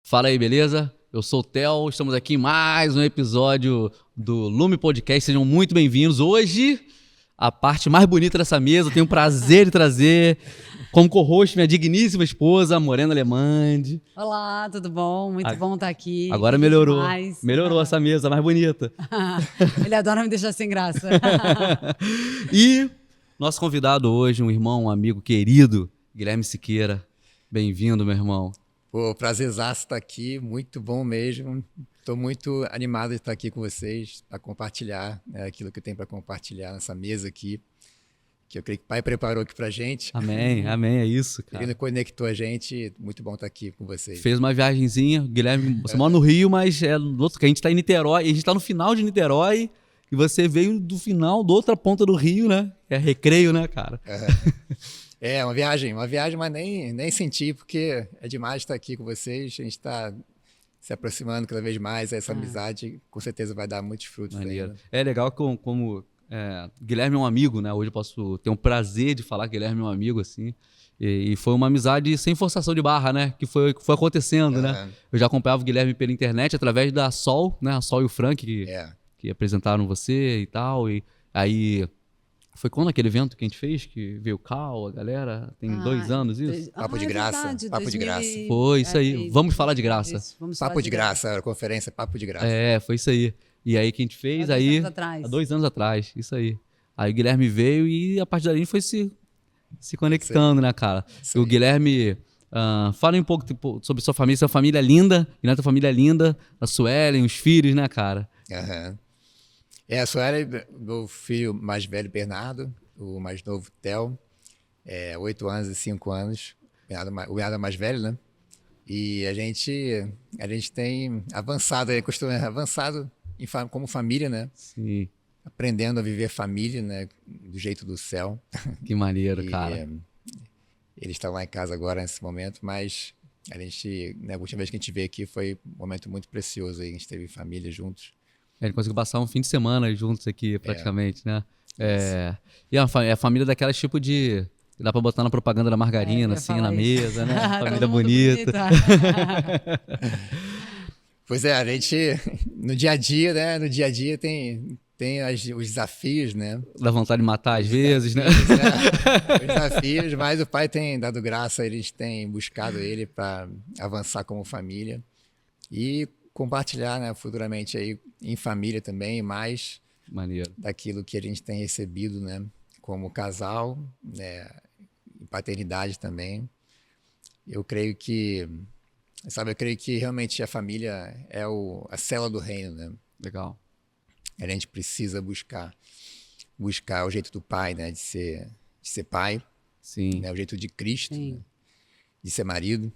Fala aí, beleza? Eu sou o Theo, estamos aqui em mais um episódio do Lume Podcast. Sejam muito bem-vindos. Hoje, a parte mais bonita dessa mesa, eu tenho o prazer de trazer como co-host minha digníssima esposa, Morena Lemande. Olá, tudo bom? Muito bom estar aqui. Agora melhorou. Demais. Melhorou essa mesa, mais bonita. Ele adora me deixar sem graça. E nosso convidado hoje, um irmão, um amigo querido, Guilherme Siqueira. Bem-vindo, meu irmão. Pô, prazerzaço estar aqui, muito bom mesmo. Estou muito animado de estar aqui com vocês para compartilhar, né, aquilo que eu tenho para compartilhar nessa mesa aqui, que eu creio que o Pai preparou aqui para a gente. Amém, amém, é isso, cara. Ele conectou a gente, muito bom estar aqui com vocês. Fez uma viagenzinha, Guilherme, você mora no Rio, mas é do outro, que a gente está em Niterói, e a gente está no final de Niterói, e você veio do final, da outra ponta do Rio, né? É Recreio, né, cara? É uma viagem, mas nem senti, porque é demais estar aqui com vocês. A gente está se aproximando cada vez mais. Essa amizade com certeza vai dar muitos frutos. Maneiro. Ainda. É legal como Guilherme é um amigo, né? Hoje eu posso ter um prazer de falar que Guilherme é um amigo, assim. E foi uma amizade sem forçação de barra, né? Que foi acontecendo, né? Eu já acompanhava o Guilherme pela internet através da Sol, né? A Sol e o Frank que apresentaram você e tal. E aí... Foi quando aquele evento que a gente fez, que veio o Cal, a galera, tem 2 anos isso? Papo de graça, verdade, papo de graça. Foi isso aí, vamos falar de graça. Papo de graça, a conferência Papo de Graça. É, foi isso aí. E aí que a gente fez, Há 2 anos atrás. há 2 anos atrás, isso aí. Aí o Guilherme veio e a partir daí a gente foi se conectando, né, cara? E o Guilherme, fala um pouco tipo, sobre sua família é linda, e nessa família é linda, a Suelen, os filhos, né, cara? A Suelen, meu filho mais velho, Bernardo, o mais novo, Theo, 8 anos e 5 anos, o Bernardo é mais velho, né? E a gente tem avançado, como família, né? Sim. Aprendendo a viver família, né? Do jeito do céu. Que maneiro, cara. Eles estão lá em casa agora nesse momento, mas a gente, né, a última vez que a gente veio aqui foi um momento muito precioso, aí, a gente teve família juntos. Ele conseguiu passar um fim de semana juntos aqui, praticamente, né? E a família daquelas tipo de... Dá pra botar na propaganda da margarina, assim, na mesa, né? Família bonita. Pois é, a gente, no dia a dia, né? No dia a dia tem os desafios, né? Dá vontade de matar às vezes, né? Os desafios, mas o Pai tem dado graça, eles têm buscado Ele para avançar como família. E compartilhar, né, futuramente aí em família também, mais maneiro daquilo que a gente tem recebido, né, como casal, né, em paternidade também. Eu creio que realmente a família é a célula do reino, né? Legal. A gente precisa buscar o jeito do pai, né, de ser pai, sim, né, o jeito de Cristo, né, de ser marido.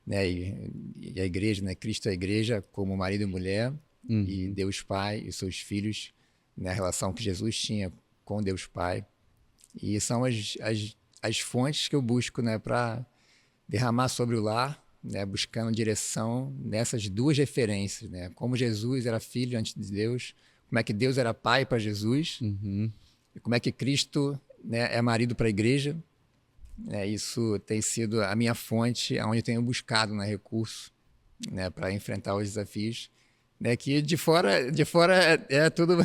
Né, e a igreja, né, Cristo é a igreja como marido e mulher, e Deus Pai e seus filhos, né, a relação que Jesus tinha com Deus Pai. E são as fontes que eu busco, né, para derramar sobre o lar, né, buscando direção nessas 2 referências, né, como Jesus era filho antes de Deus, como é que Deus era pai para Jesus, e como é que Cristo, né, é marido para a igreja. Isso tem sido a minha fonte, onde eu tenho buscado, né, recurso, né, para enfrentar os desafios, né, que de fora é tudo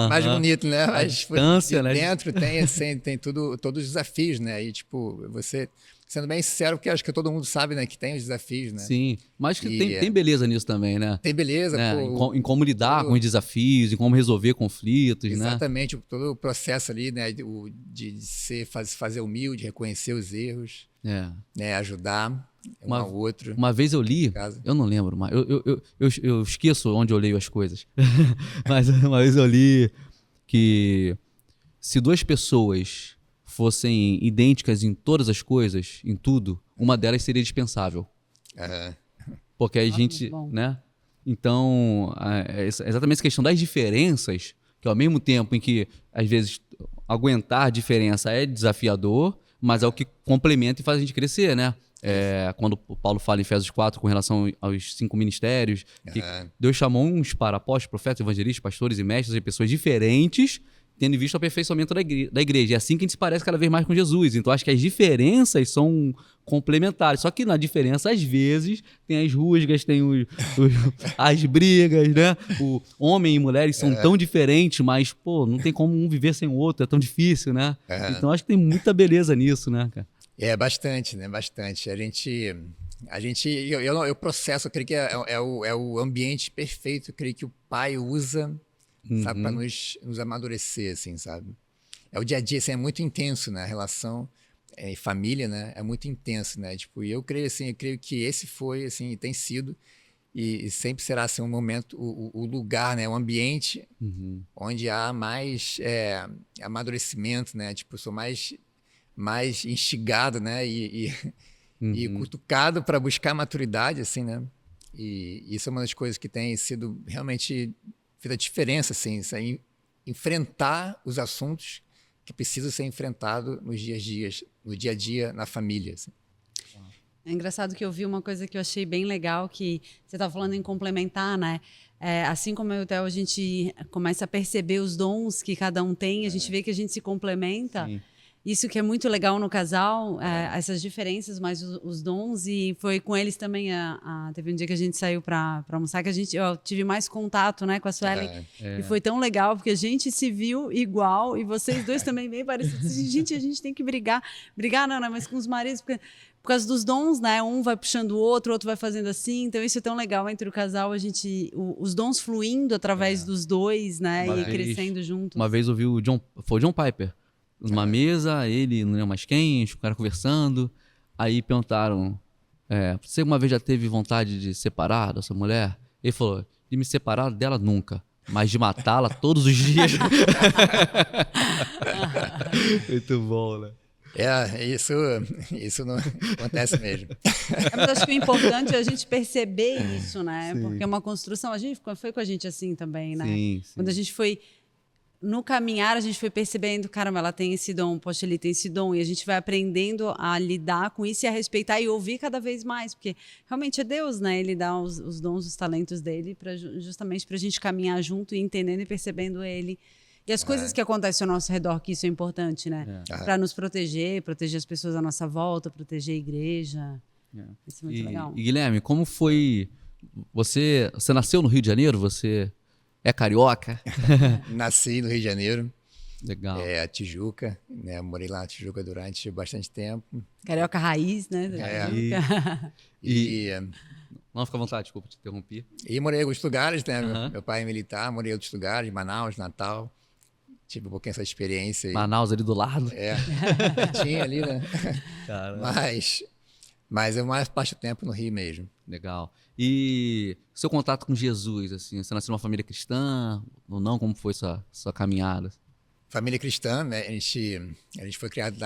mais bonito, né? Mas de dentro tem todos os desafios, né? E tipo, você sendo bem sincero, porque acho que todo mundo sabe, né, que tem os desafios, né? Sim, mas que tem beleza nisso também, né? Tem beleza, né? Em como lidar com os desafios, em como resolver conflitos, exatamente, né? Todo o processo ali, né, de fazer humilde, reconhecer os erros, né, ajudar um ao outro. Uma vez eu li, eu não lembro, mas eu esqueço onde eu leio as coisas, mas uma vez eu li que se 2 pessoas fossem idênticas em todas as coisas, em tudo, uma delas seria dispensável. Porque a gente, né? Então, é exatamente essa questão das diferenças, que ao mesmo tempo em que, às vezes, aguentar a diferença é desafiador, mas é o que complementa e faz a gente crescer, né? Quando o Paulo fala em Efésios 4 com relação aos 5 ministérios, que Deus chamou uns para apóstolos, profetas, evangelistas, pastores e mestres, de pessoas diferentes, tendo em vista o aperfeiçoamento da igreja. É assim que a gente se parece cada vez mais com Jesus. Então, acho que as diferenças são complementares. Só que na diferença, às vezes, tem as rusgas, tem as brigas, né? O homem e mulheres são tão diferentes, mas, pô, não tem como um viver sem o outro, é tão difícil, né? Então, acho que tem muita beleza nisso, né, cara? Bastante, né? Bastante. Eu processo, eu creio que é o ambiente perfeito, eu creio que o pai usa, sabe, para nos amadurecer, assim, sabe? É o dia a dia, assim, é muito intenso, né? A relação em família, né? É muito intenso, né? Tipo, e eu creio que esse foi, assim, tem sido e sempre será, assim, um momento, o lugar, né? O ambiente onde há mais amadurecimento, né? Tipo, eu sou mais instigado, né? E cutucado para buscar maturidade, assim, né? E isso é uma das coisas que tem sido realmente feito a diferença, assim, enfrentar os assuntos que precisam ser enfrentados no dia a dia, na família, assim. É engraçado que eu vi uma coisa que eu achei bem legal, que você estava falando em complementar, né? Assim como eu e o Theo, a gente começa a perceber os dons que cada um tem, a gente vê que a gente se complementa. Sim. Isso que é muito legal no casal, essas diferenças, mas os dons, e foi com eles também, teve um dia que a gente saiu para almoçar, que eu tive mais contato, né, com a Suelen, e foi tão legal, porque a gente se viu igual, e vocês dois também bem parecidos. Gente, a gente tem que brigar não, né, mas com os maridos, por causa dos dons, né, um vai puxando o outro vai fazendo assim, então isso é tão legal entre o casal, os dons fluindo através dos dois, né, crescendo juntos. Uma vez eu vi foi o John Piper, numa mesa, ele, não lembro mais quem, os caras conversando, aí perguntaram, você uma vez já teve vontade de separar da sua mulher? Ele falou, de me separar dela nunca, mas de matá-la todos os dias. Muito bom, né? Isso não acontece mesmo. Mas acho que o importante é a gente perceber isso, né? Sim. Porque é uma construção, foi com a gente assim também, né? Sim. Quando a gente foi no caminhar, a gente foi percebendo, caramba, ela tem esse dom, poxa, ele tem esse dom, e a gente vai aprendendo a lidar com isso e a respeitar e ouvir cada vez mais, porque realmente é Deus, né? Ele dá os dons, os talentos dele justamente para a gente caminhar junto e entendendo e percebendo ele. E as coisas que acontecem ao nosso redor, que isso é importante, né? Para nos proteger as pessoas à nossa volta, proteger a igreja. Isso é muito legal. E Guilherme, como foi... Você nasceu no Rio de Janeiro? Você é carioca? Nasci no Rio de Janeiro. Legal. A Tijuca, né? Morei lá na Tijuca durante bastante tempo. Carioca raiz, né? Não, fica à vontade, desculpa te interromper. E morei em alguns lugares, né? Meu pai é militar, morei em outros lugares, Manaus, Natal. Tive um pouquinho essa experiência. Manaus ali do lado? Tinha ali, né? Caramba. Mas eu mais passo o tempo no Rio mesmo. Legal. E seu contato com Jesus, assim, você nasceu numa família cristã ou não? Como foi sua caminhada? Família cristã, né? A gente foi criado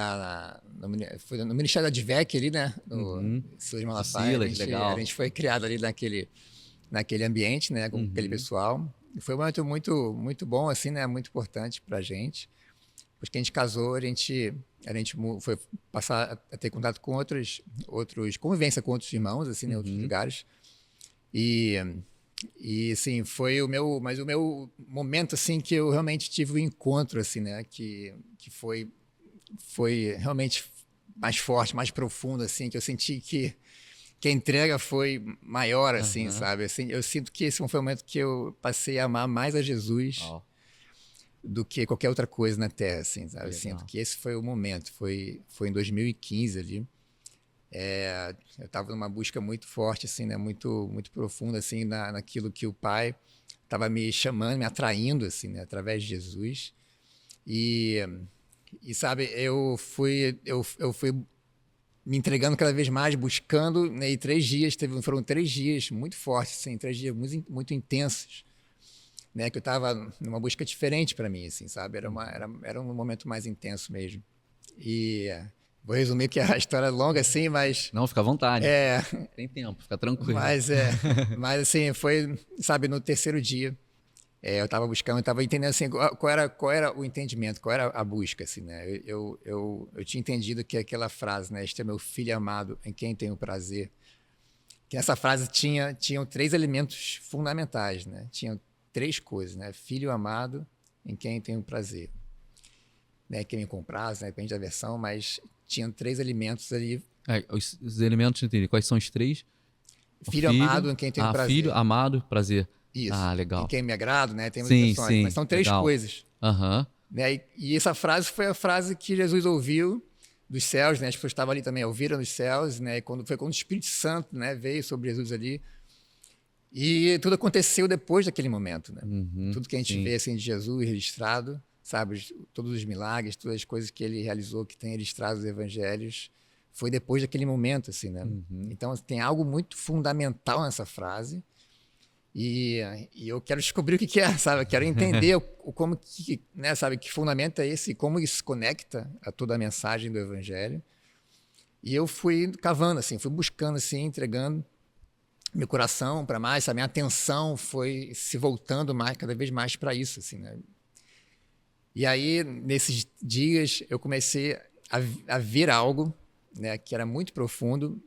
no Ministério da Advec ali, né? No Silas Malafaia. Legal. A gente foi criado ali naquele ambiente, né? Com aquele pessoal. E foi um momento muito, muito bom, assim, né? Muito importante pra gente. Depois que a gente casou, a gente foi passar a ter contato com outros convivência com outros irmãos, assim, em outros lugares. E assim, foi o meu momento, assim, que eu realmente tive um encontro, assim, né? Que foi realmente mais forte, mais profundo, assim, que eu senti que a entrega foi maior, assim, sabe? Assim, eu sinto que esse foi o momento que eu passei a amar mais a Jesus do que qualquer outra coisa na Terra, assim, sabe? Eu sinto que esse foi o momento, foi em 2015 ali. Eu estava numa busca muito forte, assim, né? Muito, muito profunda, assim, naquilo que o Pai estava me chamando, me atraindo, assim, né? Através de Jesus. E sabe, eu fui me entregando cada vez mais, buscando, né? E foram 3 dias muito fortes, assim, 3 dias muito, muito intensos, né? Que eu estava numa busca diferente para mim, assim, sabe? Era um momento mais intenso mesmo. E vou resumir que a história é longa, assim, mas... Não, fica à vontade. Tem tempo, fica tranquilo. Mas assim, foi, sabe, no 3º dia, eu estava buscando, eu estava entendendo, assim, qual era o entendimento, qual era a busca, assim, né? Eu tinha entendido que aquela frase, né? Este é meu filho amado, em quem tenho prazer. Que nessa frase tinham 3 elementos fundamentais, né? Tinham 3 coisas, né? Filho amado, em quem tenho prazer. né, quem me comprasse, né, depende da versão, mas tinham 3 alimentos ali. Os elementos, entendi. Quais são os 3? Filho amado, em quem tenho prazer. Filho, amado, prazer. Isso. Legal. Em quem me agrado, né? Tem Sim, versões, sim. mas são 3 legal. coisas. Né? E essa frase foi a frase que Jesus ouviu dos céus, né? As pessoas estavam ali também, ouviram dos céus, né? E foi quando o Espírito Santo, né, veio sobre Jesus ali. E tudo aconteceu depois daquele momento, né? Tudo que a gente vê assim de Jesus registrado, sabe, todos os milagres, todas as coisas que ele realizou, que tem registrado nos evangelhos, foi depois daquele momento, assim, né? Então tem algo muito fundamental nessa frase. E eu quero descobrir o que é, sabe? Eu quero entender como que, né, sabe, que fundamento é esse, como isso se conecta a toda a mensagem do evangelho. E eu fui cavando, assim, fui buscando, assim, entregando meu coração para mais, sabe? Minha atenção foi se voltando mais, cada vez mais para isso, assim, né? E aí, nesses dias, eu comecei a ver algo, né, que era muito profundo,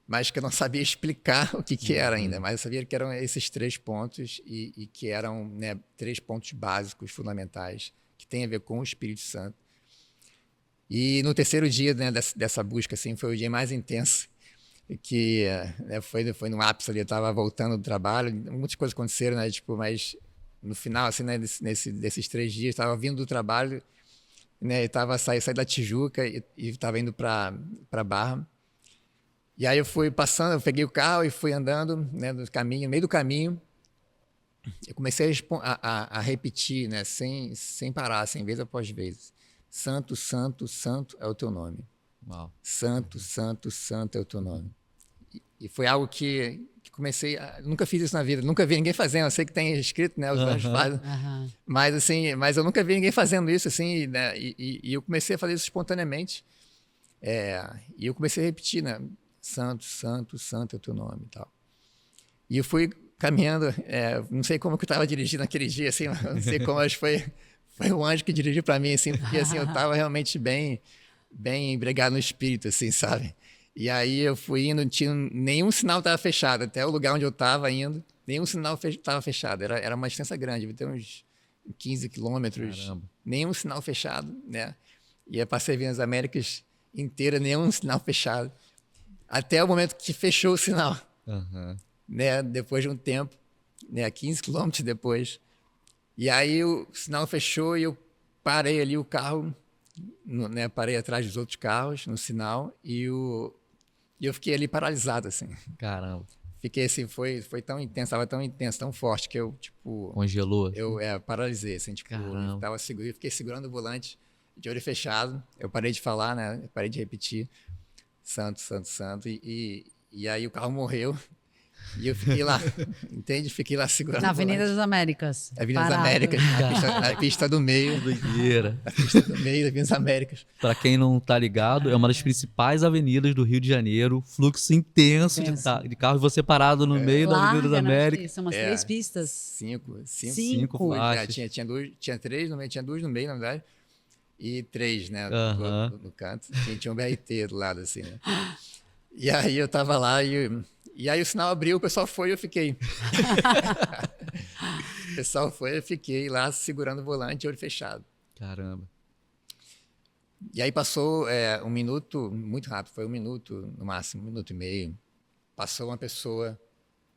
mas que eu não sabia explicar o que era ainda. Mas eu sabia que eram esses 3 pontos e que eram, né, 3 pontos básicos, fundamentais, que tem a ver com o Espírito Santo. E no terceiro dia, né, dessa busca, assim, foi o dia mais intenso, que, né, foi no ápice ali, eu estava voltando do trabalho, muitas coisas aconteceram, né, tipo, mas no final, assim, né, desses 3 dias, estava vindo do trabalho, né, estava saí da Tijuca e estava indo para Barra. E aí eu fui passando, eu peguei o carro e fui andando, né, no meio do caminho, eu comecei a repetir, né, sem parar, assim, vez após vez. Santo, santo, santo é o teu nome. Uau. Santo, santo, santo é o teu nome. E foi algo que comecei nunca fiz isso na vida, nunca vi ninguém fazendo. Eu sei que tem escrito, né, os anjos fazem, mas assim, mas eu nunca vi ninguém fazendo isso, assim, né, e eu comecei a fazer isso espontaneamente. E eu comecei a repetir, né, santo, santo, santo é o teu nome e tal. E eu fui caminhando, não sei como que eu estava dirigindo naquele dia, assim, não sei como, acho que foi um anjo que dirigiu para mim, assim, porque assim, eu estava realmente bem embriagado no espírito, assim, sabe? E aí eu fui indo, nenhum sinal estava fechado, até o lugar onde eu estava indo, nenhum sinal estava fechado, era uma distância grande, devia ter uns 15 quilômetros, Caramba. Nenhum sinal fechado, né? E eu passei vindo as Américas inteira, nenhum sinal fechado, até o momento que fechou o sinal, né? Depois de um tempo, né? 15 quilômetros depois. E aí o sinal fechou e eu parei ali o carro, né? Parei atrás dos outros carros no sinal e eu fiquei ali paralisado, assim. Caramba. Fiquei assim, foi tão intenso, estava tão intenso, tão forte que eu, tipo... Congelou. Eu paralisei, assim, tipo, eu fiquei segurando o volante de olho fechado. Eu parei de falar, né? Eu parei de repetir. Santo, santo, santo. E aí o carro morreu. E eu fiquei lá, entende? Fiquei lá segurando Na o volante. Avenida das Américas. Avenida das Parado. Américas, na pista do meio. Doideira. Na pista do meio da Avenida das Américas. Pra quem não tá ligado, é uma das principais avenidas do Rio de Janeiro. Fluxo intenso de carro e você parado no meio da Avenida das Américas. São umas 3 pistas. 5 Cinco faixas. Tinha 3 no meio, tinha 2 no meio, na verdade. E 3, né, no canto. Tinha um BRT do lado, assim, né? E aí eu tava lá e aí o sinal abriu, o pessoal foi e eu fiquei. O pessoal foi, eu fiquei lá segurando o volante, olho fechado. Caramba. E aí passou 1 minuto, muito rápido, foi 1 minuto no máximo, 1 minuto e meio. Passou uma pessoa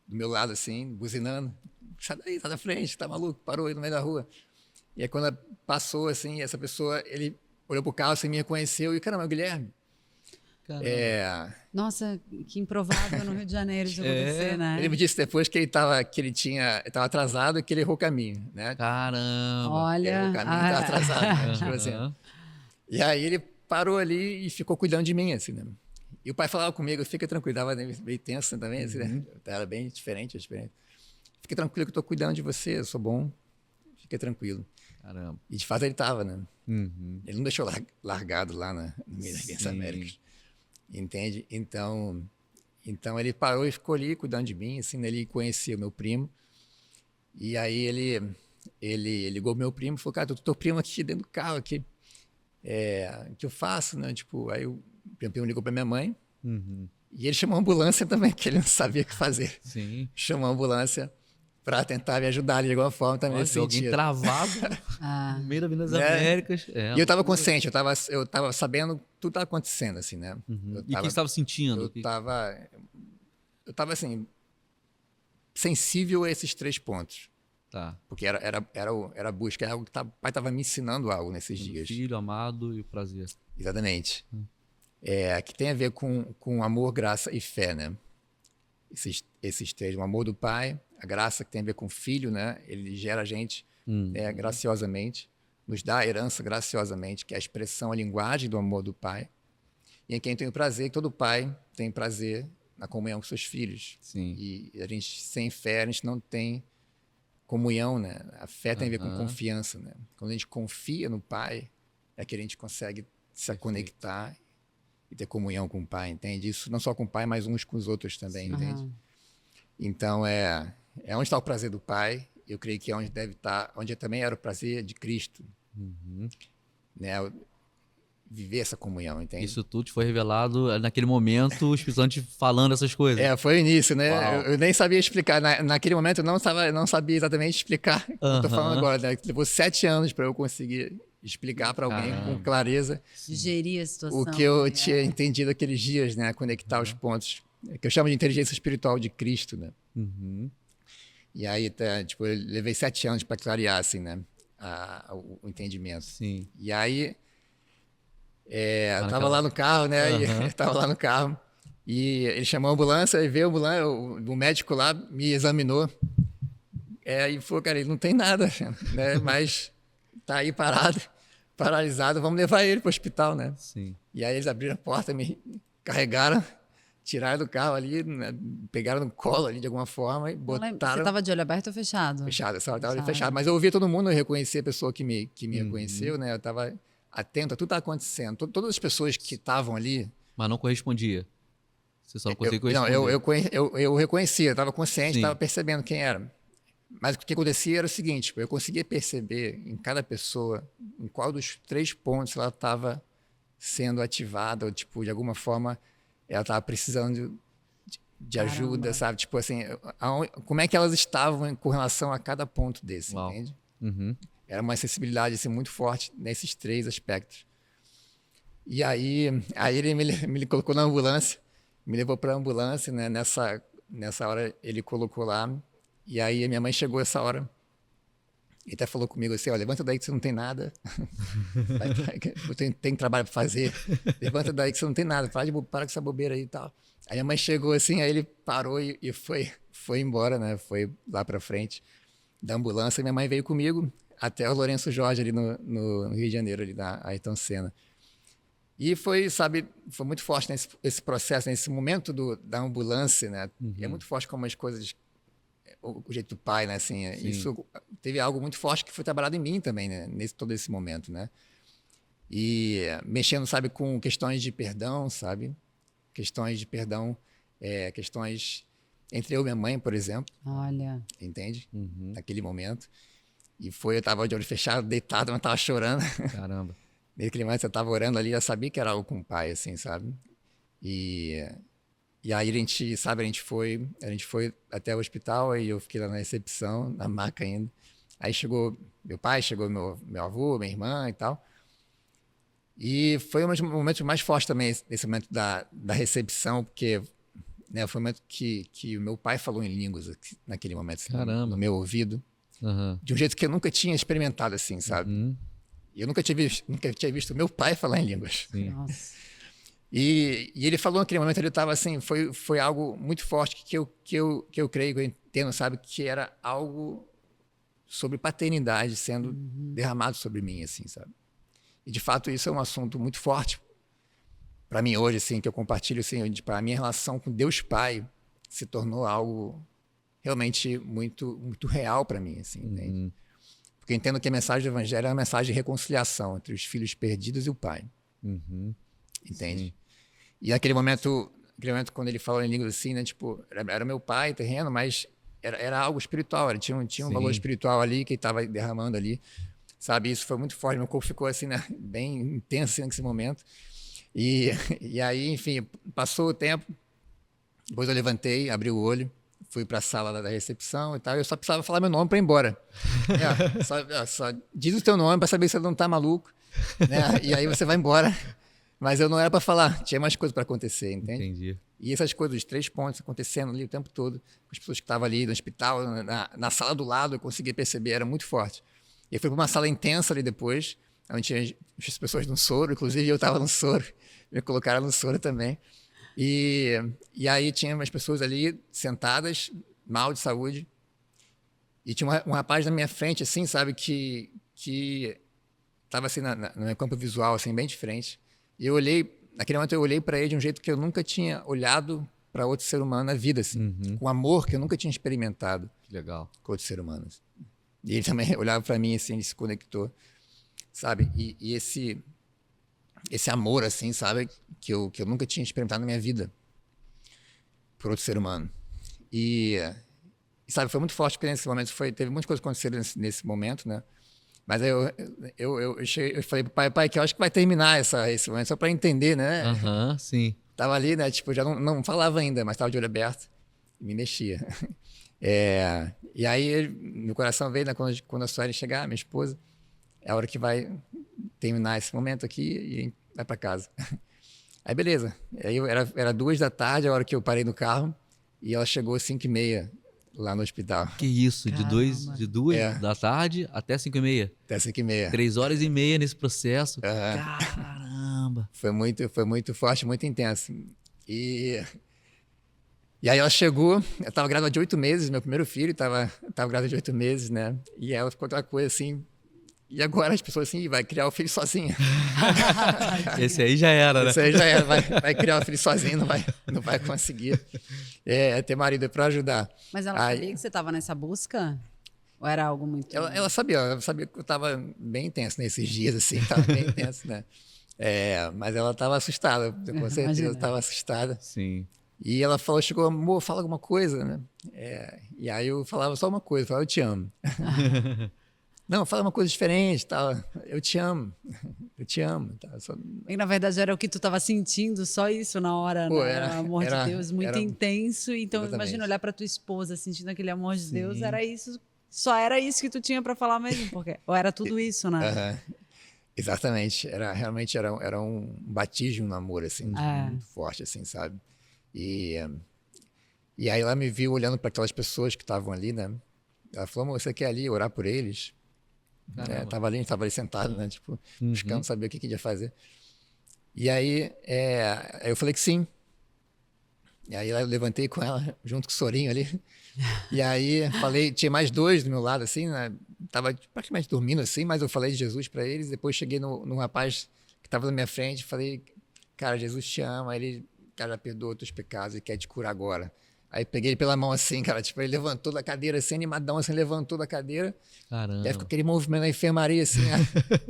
do meu lado assim, buzinando. Sai daí, sai da frente, tá maluco? Parou aí no meio da rua. E aí quando ela passou assim, essa pessoa, ele olhou pro carro, assim, me reconheceu e, caramba, Guilherme. Nossa, que improvável no Rio de Janeiro isso acontecer, né? Ele me disse depois que ele estava atrasado e que ele errou o caminho, né? Caramba. Olha, O caminho estava atrasado, né? Tipo assim. E aí ele parou ali e ficou cuidando de mim, assim, né? E o pai falava comigo, fica tranquilo, estava meio tenso também, assim, né? Era bem diferente. Fica tranquilo que eu estou cuidando de você, eu sou bom, fica tranquilo. Caramba. E de fato ele estava, né? Ele não deixou largado lá no meio das Américas. Entende? Então ele parou e ficou ali cuidando de mim, assim, né? Ele conhecia o meu primo. E aí ele ligou meu primo e falou, cara, teu primo aqui dentro do carro, aqui. O que eu faço, né? Tipo, aí o primo ligou para minha mãe. E ele chamou a ambulância também, que ele não sabia o que fazer. Sim. Chamou a ambulância para tentar me ajudar ali de alguma forma também nesse Alguém sentido. travado no meio da Avenida das Américas. E eu estava consciente, eu tava sabendo tudo estava acontecendo, assim, né? E o que você estava sentindo? Eu tava assim, sensível a esses 3 pontos. Tá. Porque era a busca, era algo que o pai estava me ensinando algo nesses dias. Filho, amado e o prazer. Exatamente. Que tem a ver com amor, graça e fé, né? Esses 3, o amor do pai, a graça que tem a ver com o filho, né? Ele gera a gente graciosamente, nos dá a herança graciosamente, que é a expressão, a linguagem do amor do pai. E em quem tem o prazer, todo pai tem prazer na comunhão com seus filhos. Sim. E a gente, sem fé, a gente não tem comunhão, né? A fé tem a ver com confiança, né? Quando a gente confia no pai, é que a gente consegue se conectar e ter comunhão com o pai, entende? Isso não só com o pai, mas uns com os outros também, entende? Então, é onde está o prazer do pai, eu creio que é onde deve estar, onde também era o prazer de Cristo, né? Viver essa comunhão, entende? Isso tudo te foi revelado naquele momento, o Espírito Santo te falando essas coisas. Foi o início, né? Eu nem sabia explicar. Naquele momento eu não sabia exatamente explicar o que eu tô falando agora, né? Levou 7 anos para eu conseguir explicar para alguém com clareza digerir a situação. O que eu tinha entendido aqueles dias, né? Conectar os pontos, que eu chamo de inteligência espiritual de Cristo, né? E aí, tipo, eu levei 7 anos para clarear, assim, né? O entendimento. Sim. E aí, eu tava lá no carro, né? Eu tava lá no carro e ele chamou a ambulância e veio a ambulância, o médico lá me examinou. E falou, cara, ele não tem nada, né? Mas tá aí paralisado, vamos levar ele para o hospital, né? Sim. E aí eles abriram a porta, me carregaram, tiraram do carro ali, né? Pegaram no colo ali de alguma forma e botaram... Você estava de olho aberto ou fechado? Fechado, essa hora estava fechado. Mas eu ouvia todo mundo, eu reconheci a pessoa que me reconheceu, né? Eu estava atento a tudo que estava acontecendo. Todas as pessoas que estavam ali... Mas não correspondia? Você só não conseguia corresponder? Não, eu reconhecia, eu estava consciente, estava percebendo quem era. Mas o que acontecia era o seguinte, tipo, eu conseguia perceber em cada pessoa em qual dos 3 pontos ela estava sendo ativada, ou tipo, de alguma forma ela estava precisando de ajuda, sabe? Tipo assim, como é que elas estavam com relação a cada ponto desse, entende? Era uma sensibilidade assim, muito forte nesses 3 aspectos. E aí ele me colocou na ambulância, me levou para a ambulância, né? Nessa hora ele colocou lá. E aí a minha mãe chegou essa hora e até falou comigo assim, levanta daí que você não tem nada. tem trabalho para fazer. Levanta daí que você não tem nada. Para com essa bobeira aí e tal. Aí a mãe chegou assim, aí ele parou e foi embora, né? Foi lá para frente da ambulância. Minha mãe veio comigo até o Lourenço Jorge ali no Rio de Janeiro, ali na Ayrton Senna. E foi muito forte esse processo, nesse momento da ambulância, né? É muito forte como as coisas... O jeito do pai, né? Assim, isso teve algo muito forte que foi trabalhado em mim também, né? Todo esse momento, né? E mexendo, sabe, com questões de perdão, sabe? Questões de perdão, questões entre eu e minha mãe, por exemplo. Olha. Entende? Naquele momento. E eu estava de olho fechado, deitado, mas estava chorando. Caramba. Naquele momento eu estava orando ali, eu sabia que era algo com o pai, assim, sabe? E aí a gente foi até o hospital, aí eu fiquei lá na recepção, na maca ainda. Aí chegou meu pai, chegou meu avô, minha irmã e tal. E foi um momento mais forte também, esse momento da recepção, porque, né, foi um momento que o meu pai falou em línguas naquele momento, no meu ouvido, de um jeito que eu nunca tinha experimentado assim, sabe? E eu nunca tinha visto meu pai falar em línguas. Nossa. E ele falou naquele momento, ele estava assim, foi algo muito forte que eu creio, que eu entendo, sabe, que era algo sobre paternidade sendo derramado sobre mim, assim, sabe? E de fato isso é um assunto muito forte para mim hoje, assim, que eu compartilho, assim, para a minha relação com Deus Pai se tornou algo realmente muito, muito real para mim, assim, entende? Porque eu entendo que a mensagem do Evangelho é uma mensagem de reconciliação entre os filhos perdidos e o Pai. Entende? Sim. E naquele momento, quando ele falou em línguas assim, né, tipo, era meu pai terreno, mas era algo espiritual, ele tinha um valor espiritual ali que ele estava derramando ali, sabe? Isso foi muito forte, meu corpo ficou assim, né, bem intenso assim, nesse momento. E aí, enfim, passou o tempo, depois eu levantei, abri o olho, fui para a sala da recepção e tal, eu só precisava falar meu nome para ir embora. Só diz o teu nome para saber se você não tá maluco, né? E aí você vai embora. Mas eu não era para falar, tinha mais coisas para acontecer, entende? Entendi. E essas coisas, os 3 pontos acontecendo ali o tempo todo, com as pessoas que estavam ali no hospital, na sala do lado, eu conseguia perceber, era muito forte. E eu fui para uma sala intensa ali depois, onde tinha as pessoas no soro, inclusive eu estava no soro, me colocaram no soro também. E aí tinha umas pessoas ali sentadas, mal de saúde, e tinha um rapaz na minha frente, assim, sabe, que estava assim no meu campo visual, assim, bem de frente. E eu olhei, naquele momento eu olhei para ele de um jeito que eu nunca tinha olhado para outro ser humano na vida, assim, com amor que eu nunca tinha experimentado. Que legal. Com outro ser humano. E ele também olhava para mim, assim, ele se conectou, sabe? E esse amor, assim, sabe, que eu nunca tinha experimentado na minha vida por outro ser humano. E sabe, foi muito forte, porque nesse momento teve muitas coisas acontecendo nesse momento, né? Mas aí eu falei pro pai, que eu acho que vai terminar esse momento, só para entender, né? Sim. Tava ali, né? Tipo, já não falava ainda, mas tava de olho aberto e me mexia. E aí, meu coração veio, né, quando a Suelen chegar, minha esposa, é a hora que vai terminar esse momento aqui e vai para casa. Aí, beleza. Aí era 2h, a hora que eu parei no carro, e ela chegou às 5h30 lá no hospital. Que isso, de 2 da tarde até 5h30. Até 5h30. 3h30 nesse processo. Uhum. Caramba! Foi muito forte, muito intenso. E aí ela chegou, eu estava grávida de 8 meses, meu primeiro filho estava grávida de 8 meses, né? E ela ficou aquela coisa assim, e agora as pessoas assim, vai criar o filho sozinha. Esse aí já era, né? Esse aí já era, vai criar o filho sozinho, não vai conseguir ter marido para ajudar. Mas ela sabia que você estava nessa busca? Ou era algo muito... Ela sabia que eu estava bem intenso nesses dias, assim, estava bem intenso, né? Mas ela estava assustada, com certeza estava assustada. Sim. E ela chegou, amor, fala alguma coisa, né? E aí eu falava só uma coisa, eu falava, eu te amo. Não, fala uma coisa diferente, tal. Eu te amo. Tá? E na verdade era o que tu estava sentindo, só isso na hora, Pô, né? O amor de Deus muito intenso. Então Exatamente. imagina olhar para tua esposa sentindo aquele amor de Deus, era isso, só era isso que tu tinha para falar mesmo, porque ou era tudo isso, né? Exatamente, realmente era um batismo no amor, assim, muito forte, assim, sabe? E aí ela me viu olhando para aquelas pessoas que estavam ali, né? Ela falou, amor, você quer ali orar por eles? Tava ali sentado, né? Tipo, buscando saber o que ia fazer. E aí eu falei que sim. E aí eu levantei com ela, junto com o Sorinho ali. E aí falei, tinha mais 2 do meu lado, assim, né? Tava praticamente dormindo, assim, mas eu falei de Jesus para eles. Depois cheguei num rapaz que estava na minha frente, falei, cara, Jesus te ama. Aí ele, cara, perdoa os teus pecados e quer te curar agora. Aí peguei ele pela mão assim, cara, tipo, ele levantou da cadeira assim, animadão, assim, levantou da cadeira. Caramba. E aí ficou aquele movimento na enfermaria, assim,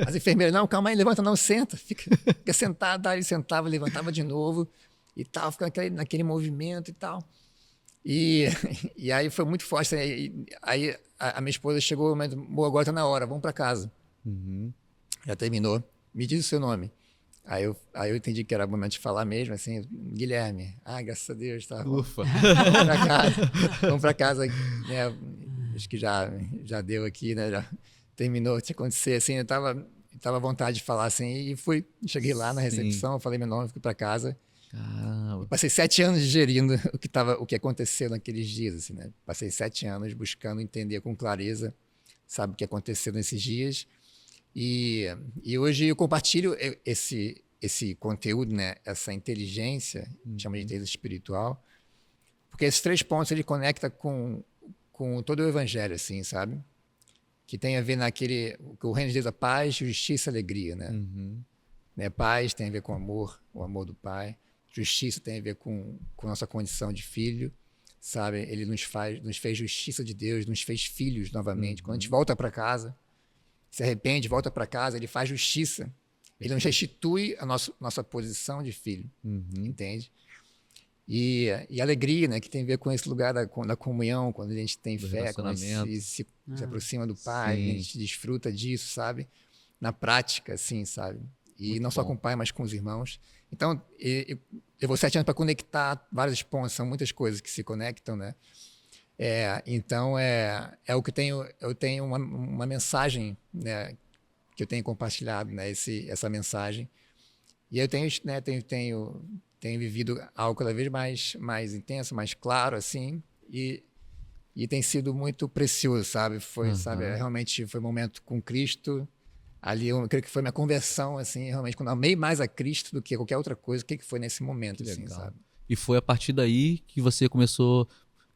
as enfermeiras, não, calma aí, levanta não, senta, fica sentado. Aí ele sentava, levantava de novo e tal, ficava naquele movimento e tal. E aí foi muito forte. Aí a minha esposa chegou, mas agora tá na hora, vamos para casa. Já terminou, me diz o seu nome. Aí eu entendi que era o momento de falar mesmo, assim, Guilherme. Graças a Deus, tá. Ufa. Vamos para casa, né? Acho que já deu aqui, né? Já terminou de acontecer, assim, eu tava à vontade de falar, assim, e cheguei lá na recepção, falei meu nome, fui para casa. Caramba. Passei 7 anos digerindo o que aconteceu naqueles dias, assim, né? Passei 7 anos buscando entender com clareza, sabe, o que aconteceu nesses dias. E hoje eu compartilho esse conteúdo, né? Essa inteligência, chama de inteligência espiritual, porque esses 3 pontos ele conecta com todo o evangelho, assim, sabe? Que tem a ver que o reino de Deus é paz, justiça e alegria, né? Né? Paz tem a ver com amor, o amor do Pai. Justiça tem a ver com nossa condição de filho, sabe? Ele nos fez justiça de Deus, nos fez filhos novamente. Quando a gente volta para casa, se arrepende, volta para casa, ele faz justiça. Ele nos restitui a nossa posição de filho, entende? E alegria, né? Que tem a ver com esse lugar da comunhão, quando a gente tem fé, quando a gente se aproxima do Pai, a gente desfruta disso, sabe? Na prática, assim, sabe? E muito não só com o Pai, mas com os irmãos. Então, levou 7 anos para conectar vários pontos, são muitas coisas que se conectam, né? Então, o que eu tenho uma mensagem, né, que eu tenho compartilhado, né, essa mensagem. E eu tenho, né, tenho vivido algo cada vez mais intenso, mais claro, assim, e tem sido muito precioso, sabe? Realmente foi um momento com Cristo. Ali eu creio que foi minha conversão, assim, realmente, quando eu amei mais a Cristo do que qualquer outra coisa, o que foi nesse momento, assim, sabe? E foi a partir daí que você começou...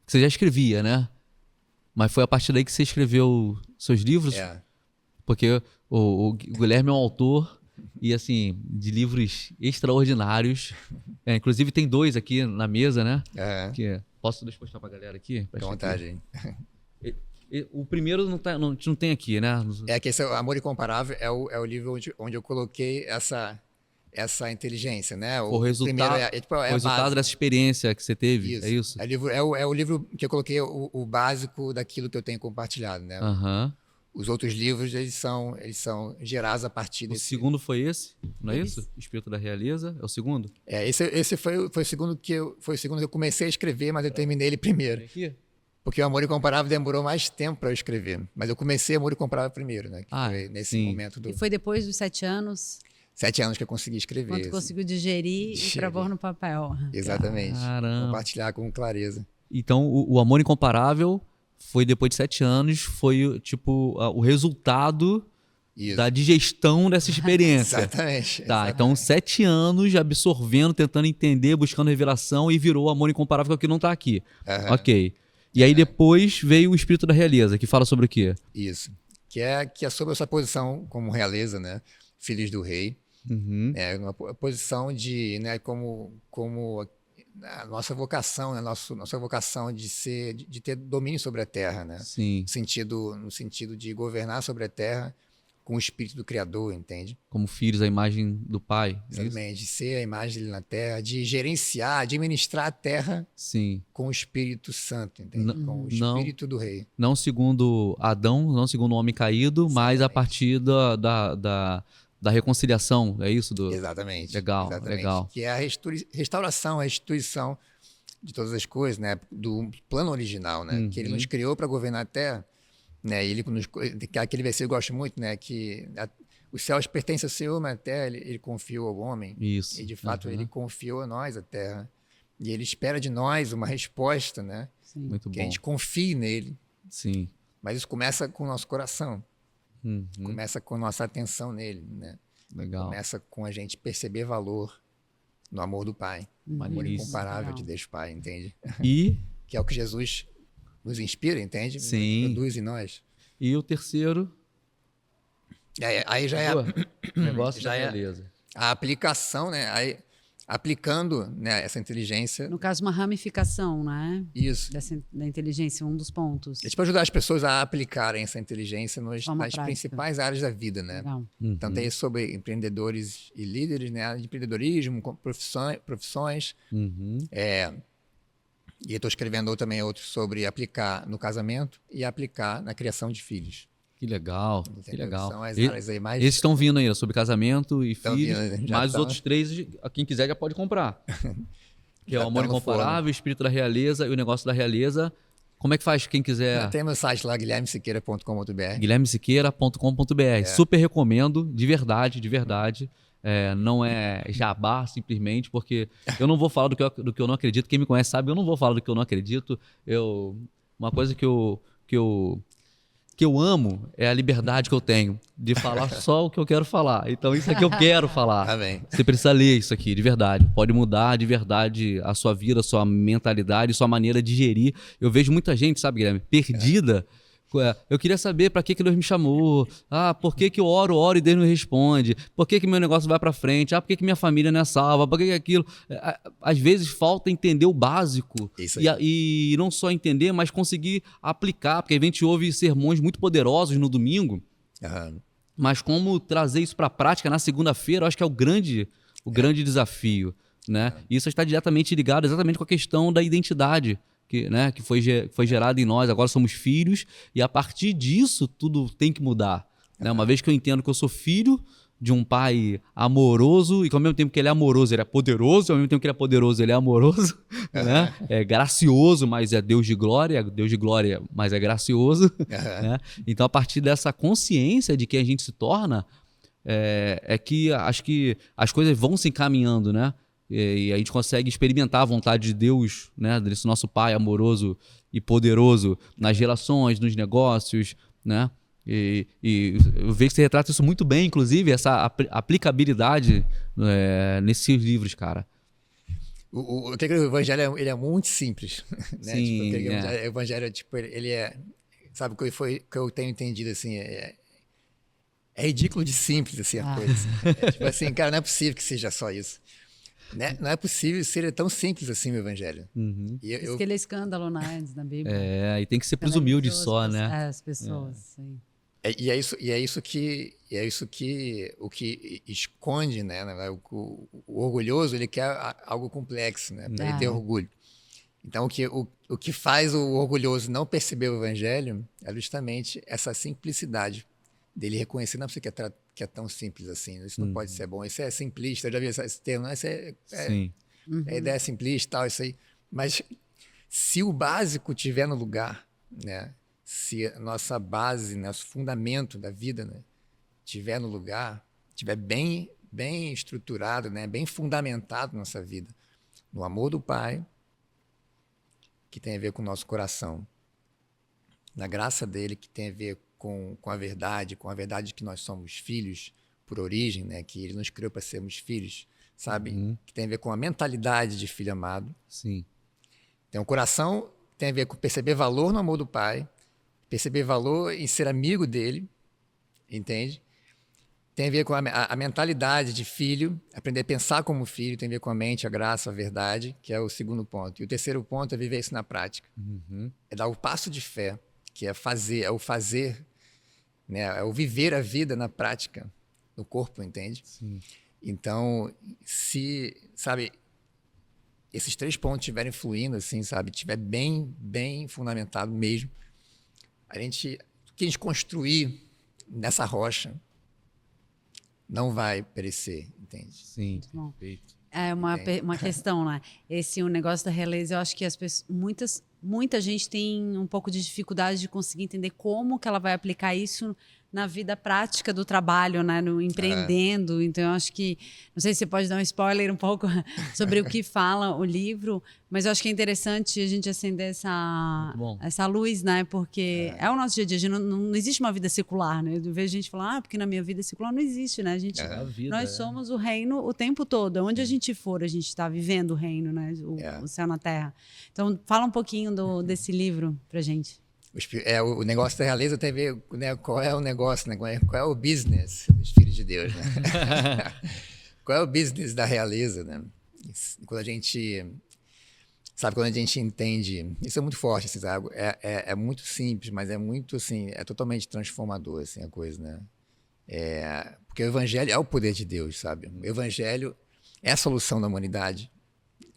Você já escrevia, né? Mas foi a partir daí que você escreveu seus livros? Porque o Guilherme é um autor, e assim, de livros extraordinários. Inclusive tem 2 aqui na mesa, né? Posso mostrar pra galera aqui? Fique à vontade. O primeiro não tem aqui, né? Que esse Amor Incomparável é o livro onde eu coloquei essa inteligência, né? O resultado, o resultado dessa experiência que você teve, isso. É isso? É o livro que eu coloquei o básico daquilo que eu tenho compartilhado, né? Os outros livros, eles são gerados a partir desse... O segundo foi esse, não é isso? Espírito da Realeza, é o segundo? Esse foi o segundo que eu comecei a escrever, mas eu terminei ele primeiro. Aqui? Porque o Amor Incomparável demorou mais tempo para eu escrever. Mas eu comecei o Amor Incomparável primeiro, né? Foi nesse momento E foi depois dos 7 anos? 7 anos que eu consegui escrever. Quando conseguiu digerir e para pôr no papel. Exatamente. Caramba. Compartilhar com clareza. Então, o Amor Incomparável foi depois de 7 anos, foi tipo o resultado da digestão dessa experiência. Exatamente. Então 7 anos absorvendo, tentando entender, buscando revelação e virou o Amor Incomparável que não está aqui. Ok. E aí depois veio o Espírito da Realeza, que fala sobre o quê? Isso. Que é sobre essa posição como realeza, né? Filhos do rei. Uma posição de, né, como a nossa vocação, né? Nossa vocação de ter domínio sobre a terra, né? Sim. No sentido de governar sobre a terra com o espírito do Criador, entende? Como filhos, a imagem do Pai. Exatamente, de ser a imagem dele na terra, de gerenciar, administrar a terra com o Espírito Santo, entende? Com o Espírito do Rei. Não segundo Adão, não segundo o homem caído, mas a partir da reconciliação, é isso? Exatamente. Legal. Que é a restauração, a restituição de todas as coisas, né? Do plano original, né? Que ele nos criou para governar a terra. Né, aquele versículo eu gosto muito, né, que os céus pertencem ao Senhor, mas a terra ele confiou ao homem. Isso. E de fato ele confiou a nós a terra. E ele espera de nós uma resposta, né? Muito que bom. A gente confie nele. Sim. Mas isso começa com o nosso coração. Começa com a nossa atenção nele, né? Legal. Começa com a gente perceber valor no amor do Pai. O amor incomparável de Deus Pai, entende? E que é o que Jesus nos inspira, entende? Sim. Produz em nós. E o terceiro? Aí já é negócio já da realeza. A aplicação, né? Aí, aplicando, né, essa inteligência. No caso, uma ramificação, né? Isso. Da inteligência, um dos pontos. É tipo ajudar as pessoas a aplicarem essa inteligência nas principais áreas da vida, né? Legal. Então tem sobre empreendedores e líderes, né? De empreendedorismo, profissões. E eu estou escrevendo também outro sobre aplicar no casamento e aplicar na criação de filhos. Que legal, Entendeu? que legal. São as áreas aí mais... Esses estão vindo aí, sobre casamento e filhos, mas os estão... outros 3, quem quiser já pode comprar. Que é o Amor Incomparável, o Espírito da Realeza e o Negócio da Realeza. Como é que faz quem quiser? Tem meu site lá, guilhermesiqueira.com.br. guilhermesiqueira.com.br. Super recomendo, de verdade, de verdade. Não é jabá, simplesmente, porque eu não vou falar do que eu não acredito. Quem me conhece sabe, eu não vou falar do que eu não acredito. Uma coisa que eu amo é a liberdade que eu tenho de falar só o que eu quero falar. Então, isso é que eu quero falar. Tá bem. Você precisa ler isso aqui, de verdade. Pode mudar de verdade a sua vida, a sua mentalidade, a sua maneira de gerir. Eu vejo muita gente, sabe, Guilherme, perdida. Eu queria saber para que Deus me chamou. Por que eu oro e Deus não responde? Por que meu negócio vai para frente? Por que minha família não é salva? Por que aquilo? Às vezes falta entender o básico. Isso aí. E não só entender, mas conseguir aplicar. Porque a gente ouve sermões muito poderosos no domingo. Mas como trazer isso para a prática na segunda-feira, eu acho que é o grande desafio. Né? E isso está diretamente ligado exatamente com a questão da identidade. Que foi gerado em nós, agora somos filhos, e a partir disso tudo tem que mudar. Né? Uma vez que eu entendo que eu sou filho, de um pai amoroso, e que ao mesmo tempo que ele é amoroso, ele é poderoso, e ao mesmo tempo que ele é poderoso, ele é amoroso, né? É gracioso, mas é Deus de glória, mas é gracioso. Né? Então, a partir dessa consciência de que a gente se torna, é que acho que as coisas vão se encaminhando, né? E a gente consegue experimentar a vontade de Deus, né? Desse nosso Pai amoroso e poderoso nas relações, nos negócios, né? E eu vejo que você retrata isso muito bem, inclusive, essa aplicabilidade nesses livros, cara. O evangelho ele é muito simples, né? Sim, tipo, o evangelho, tipo, ele é, sabe o que eu tenho entendido assim, é ridículo de simples assim a coisa. Tipo assim, cara, não é possível que seja só isso. Né? Não é possível ser tão simples assim o evangelho. Isso que ele é escândalo na Bíblia. E tem que ser pros humildes só, né? As pessoas, sim. E é isso que o que esconde, né? O orgulhoso, ele quer algo complexo, né? Para ele ter orgulho. Então, o que faz o orgulhoso não perceber o evangelho é justamente essa simplicidade dele reconhecer, não, isso que é tão simples assim, isso não pode ser bom, isso é simplista, eu já vi esse termo, isso a ideia é simplista e tal, isso aí. Mas se o básico estiver no lugar, né? Se a nossa base, nosso fundamento da vida, né, estiver no lugar, estiver bem estruturado, né, bem fundamentado na nossa vida, no amor do Pai, que tem a ver com o nosso coração, na graça dele, que tem a ver com a verdade que nós somos filhos por origem, né, que ele nos criou para sermos filhos, sabe? Que tem a ver com a mentalidade de filho amado. Sim. Então, o coração tem a ver com perceber valor no amor do Pai, perceber valor em ser amigo dele, entende? Tem a ver com a mentalidade de filho, aprender a pensar como filho, tem a ver com a mente, a graça, a verdade, que é o segundo ponto. E o terceiro ponto é viver isso na prática. É dar o passo de fé, que é o fazer, né? É o viver a vida na prática, no corpo, entende? Sim. Então, sabe, esses 3 pontos estiverem fluindo, assim, sabe, estiver bem fundamentado mesmo, o que a gente construir nessa rocha não vai perecer, entende? Sim, perfeito. É uma questão, né? O negócio da realeza, eu acho que as pessoas, muita gente tem um pouco de dificuldade de conseguir entender como que ela vai aplicar isso na vida prática do trabalho, né? No empreendendo. Então, eu acho que, não sei se você pode dar um spoiler um pouco sobre o que fala o livro, mas eu acho que é interessante a gente acender essa luz, né? Porque é o nosso dia a dia. Não existe uma vida secular, né? Eu vejo gente falar, porque na minha vida secular não existe, né? Nós somos o reino o tempo todo. Onde a gente for, a gente está vivendo o reino, né? O céu na terra. Então, fala um pouquinho desse livro pra gente. O negócio da realeza tem a ver, né, qual é o negócio, né, qual é o business dos filhos de Deus, né? Qual é o business da realeza, né? Quando a gente entende, isso é muito forte, assim, sabe? É muito simples, mas é muito, assim, é totalmente transformador, assim, a coisa, né? Porque o evangelho é o poder de Deus, sabe? O evangelho é a solução da humanidade.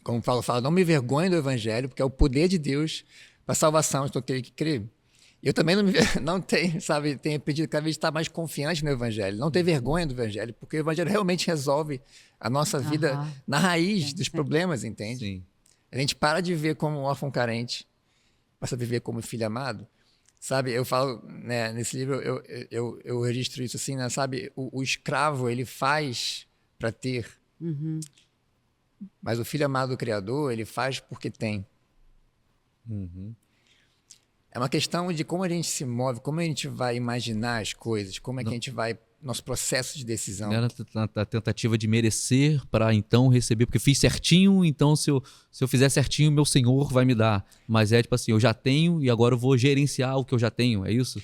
Como Paulo fala, não me envergonhe do evangelho, porque é o poder de Deus para a salvação de todo aquele que crê. Eu também não tenho, sabe, tenho pedido cada vez estar mais confiante no evangelho, não ter vergonha do evangelho, porque o evangelho realmente resolve a nossa vida na raiz dos problemas, entende? Sim. A gente para de viver como um órfão carente, passa a viver como filho amado. Sabe, eu falo, né, nesse livro, eu registro isso assim, né, sabe, o escravo, ele faz para ter, mas o filho amado do Criador, ele faz porque tem. É uma questão de como a gente se move, como a gente vai imaginar as coisas, como é que a gente vai, nosso processo de decisão. Não era a tentativa de merecer para então receber, porque fiz certinho, então se eu fizer certinho, meu Senhor vai me dar. Mas é tipo assim, eu já tenho e agora eu vou gerenciar o que eu já tenho, é isso?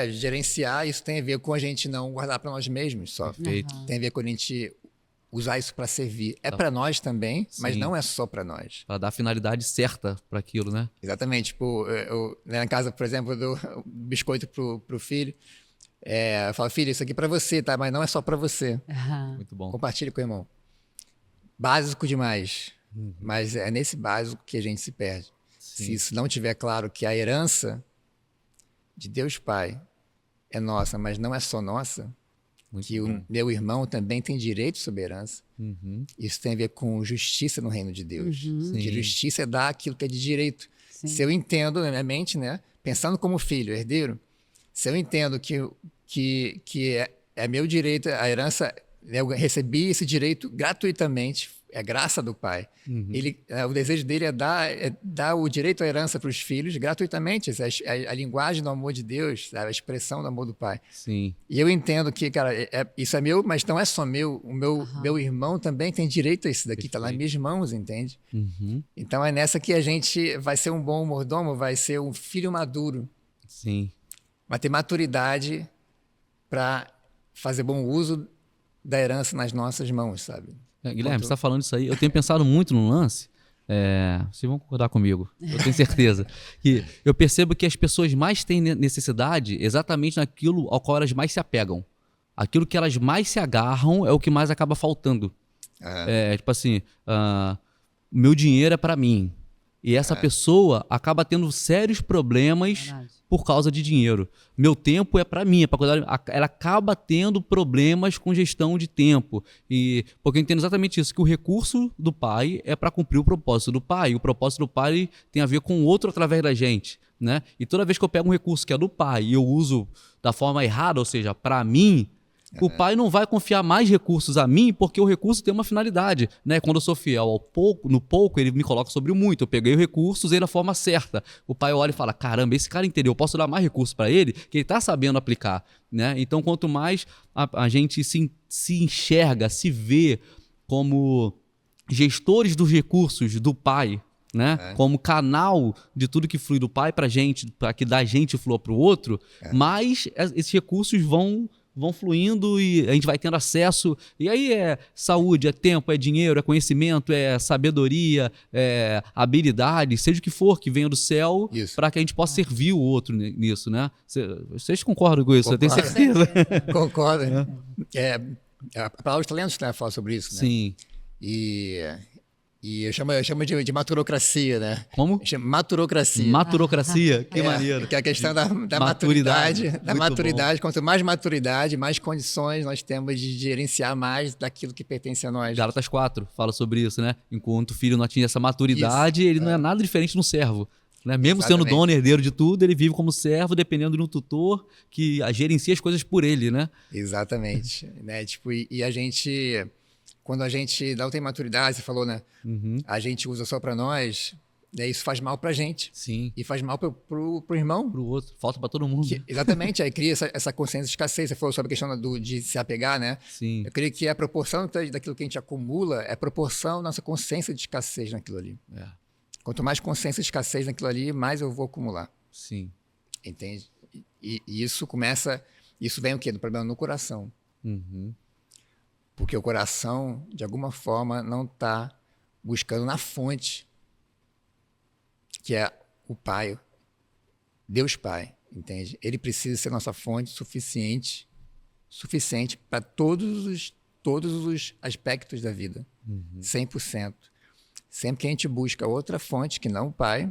Gerenciar, isso tem a ver com a gente não guardar para nós mesmos só. Perfeito. Tem a ver com a gente usar isso para servir. É para nós também, mas não é só para nós. Para dar a finalidade certa para aquilo, né? Exatamente. Tipo, na casa, por exemplo, eu dou biscoito pro filho. Eu falo, filho, isso aqui é para você, tá? Mas não é só para você. Muito bom. Compartilhe com o irmão. Básico demais. Mas é nesse básico que a gente se perde. Sim. Se isso não tiver claro que a herança de Deus Pai é nossa, mas não é só nossa, Muito que bom. o meu irmão também tem direito sobre a herança. Isso tem a ver com justiça no reino de Deus. Que justiça é dar aquilo que é de direito. Sim. Se eu entendo na minha mente, né, pensando como filho, herdeiro, se eu entendo que é meu direito, a herança, né, eu recebi esse direito gratuitamente, é graça do pai. O desejo dele é dar o direito à herança para os filhos gratuitamente. Essa é a linguagem do amor de Deus, a expressão do amor do pai. Sim. E eu entendo que, cara, isso é meu, mas não é só meu. O meu irmão também tem direito a isso daqui, está nas minhas mãos, entende? Então é nessa que a gente vai ser um bom mordomo, vai ser um filho maduro, Sim. vai ter maturidade para fazer bom uso da herança nas nossas mãos, sabe? Guilherme, você está falando isso aí. Eu tenho pensado muito no lance. Vocês vão concordar comigo, eu tenho certeza. Que eu percebo que as pessoas mais têm necessidade exatamente naquilo ao qual elas mais se apegam. Aquilo que elas mais se agarram é o que mais acaba faltando. Tipo assim, meu dinheiro é para mim. E essa pessoa acaba tendo sérios problemas por causa de dinheiro. Meu tempo é para mim, é para cuidar. Ela acaba tendo problemas com gestão de tempo. Porque eu entendo exatamente isso, que o recurso do pai é para cumprir o propósito do pai. E o propósito do pai tem a ver com o outro através da gente, né? E toda vez que eu pego um recurso que é do pai e eu uso da forma errada, ou seja, para mim, o pai não vai confiar mais recursos a mim porque o recurso tem uma finalidade, né? Quando eu sou fiel no pouco, ele me coloca sobre o muito. Eu peguei o recurso, usei da forma certa. O pai olha e fala, caramba, esse cara entendeu, eu posso dar mais recursos para ele que ele está sabendo aplicar, né? Então, quanto mais a gente se enxerga, se vê como gestores dos recursos do pai, né? Como canal de tudo que flui do pai para gente, para que da gente flua para o outro, mais esses recursos vão fluindo e a gente vai tendo acesso. E aí é saúde, é tempo, é dinheiro, é conhecimento, é sabedoria, é habilidade, seja o que for que venha do céu, para que a gente possa servir o outro nisso, né? Vocês concordam com isso? Eu tenho certeza. Concordo. A palavra de talentos, né, fala sobre isso, né? Sim. E eu chamo de maturocracia, né? Como? Eu chamo maturocracia. Maturocracia? Que maneiro. Que é a questão da maturidade. Da maturidade. Quanto mais maturidade, mais condições nós temos de gerenciar mais daquilo que pertence a nós. Gálatas 4 fala sobre isso, né? Enquanto o filho não atinge essa maturidade, ele não é nada diferente de um servo. Né? Mesmo sendo dono, herdeiro de tudo, ele vive como servo, dependendo de um tutor que gerencia as coisas por ele, né? Exatamente. Né? Tipo, e a gente... Quando a gente não tem maturidade, você falou, né? A gente usa só para nós, né? Isso faz mal para a gente. Sim. E faz mal pro irmão. Pro outro. Falta para todo mundo. Exatamente. Aí cria essa consciência de escassez. Você falou sobre a questão de se apegar, né? Sim. Eu creio que a proporção daquilo que a gente acumula é a proporção da nossa consciência de escassez naquilo ali. Quanto mais consciência de escassez naquilo ali, mais eu vou acumular. Sim. Entende? E isso começa... Isso vem o quê? Do problema no coração. Porque o coração, de alguma forma, não está buscando na fonte, que é o Pai, Deus Pai, entende? Ele precisa ser nossa fonte suficiente para todos os aspectos da vida, 100%. Sempre que a gente busca outra fonte que não o Pai,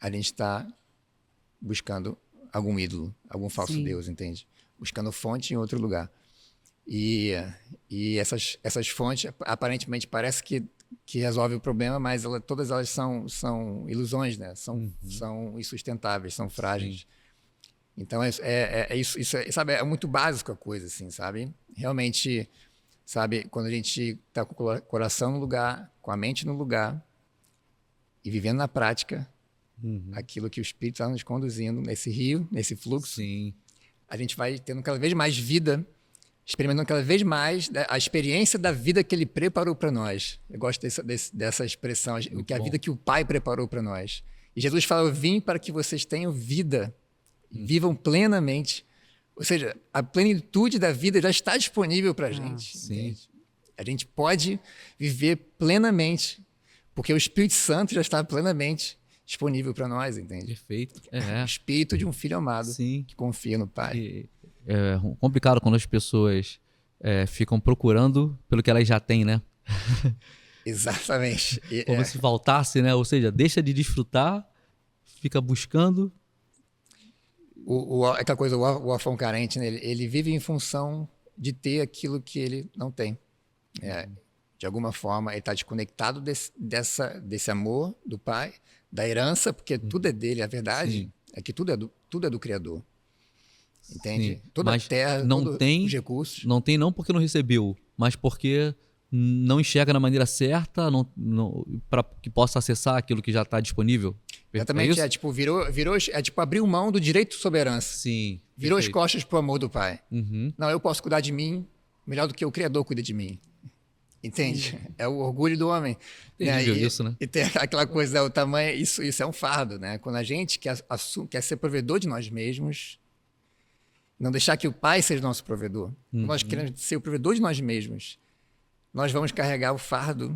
a gente está buscando algum ídolo, algum falso Deus, entende? Buscando fonte em outro lugar. E essas fontes, aparentemente, parece que resolve o problema, mas todas elas são ilusões, né? São insustentáveis, são frágeis. Sim. Então, isso sabe, é muito básico a coisa, assim, sabe? Realmente, sabe, quando a gente está com o coração no lugar, com a mente no lugar, e vivendo na prática aquilo que o Espírito está nos conduzindo, nesse rio, nesse fluxo, a gente vai tendo cada vez mais vida, experimentando cada vez mais a experiência da vida que ele preparou para nós. Eu gosto dessa expressão, que é a vida que o Pai preparou para nós. E Jesus fala, eu vim para que vocês tenham vida, vivam plenamente. Ou seja, a plenitude da vida já está disponível para a gente. A gente pode viver plenamente, porque o Espírito Santo já está plenamente disponível para nós, entende? Perfeito. O espírito de um filho amado que confia no Pai. É complicado quando as pessoas ficam procurando pelo que elas já têm, né? Exatamente. Como se faltasse, né? Ou seja, deixa de desfrutar, fica buscando Aquela coisa, o órfão carente, né? Ele vive em função de ter aquilo que ele não tem. De alguma forma, ele está desconectado desse amor do pai, da herança, porque tudo é dele. A verdade é que tudo é do Criador. Entende? Sim, Toda a mas terra, não todos tem, os recursos. não porque não recebeu, mas porque não enxerga da maneira certa, para que possa acessar aquilo que já está disponível. Exatamente, isso? tipo, abriu mão do direito sobre a herança. Sim. Virou as perfeito. costas pro amor do pai. Uhum. Não, eu posso cuidar de mim melhor do que o Criador cuida de mim. Entende? É o orgulho do homem. Terrível isso, né? E tem aquela coisa, o tamanho, isso é um fardo, né? Quando a gente quer ser provedor de nós mesmos, não deixar que o pai seja nosso provedor. Quando nós queremos ser o provedor de nós mesmos, nós vamos carregar o fardo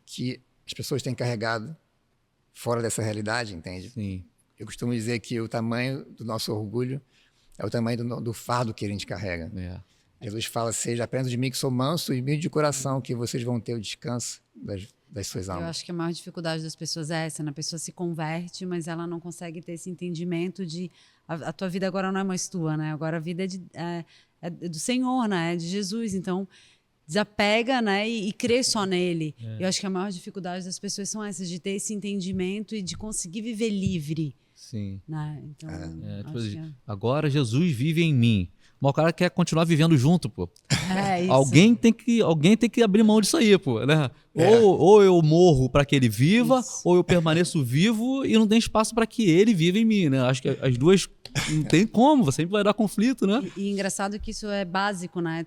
que as pessoas têm carregado fora dessa realidade, entende? Sim. Eu costumo dizer que o tamanho do nosso orgulho é o tamanho do fardo que a gente carrega. Jesus fala, seja aprendam de mim que sou manso e humilde de coração, que vocês vão ter o descanso das suas almas. Eu acho que a maior dificuldade das pessoas é essa, né? A pessoa se converte, mas ela não consegue ter esse entendimento de a tua vida agora não é mais tua, né? Agora a vida é do Senhor, né? É de Jesus. Então, desapega, né? E crê só nele. Eu acho que a maior dificuldade das pessoas são essas, de ter esse entendimento e de conseguir viver livre. Sim. Né? Então, tipo assim, agora Jesus vive em mim. Mas o cara quer continuar vivendo junto, pô. Isso. Alguém tem que abrir mão disso aí, pô, né? Ou eu morro para que ele viva, ou eu permaneço vivo e não tem espaço para que ele viva em mim, né? Acho que as duas não tem como, sempre vai dar conflito, né? E engraçado que isso é básico, né?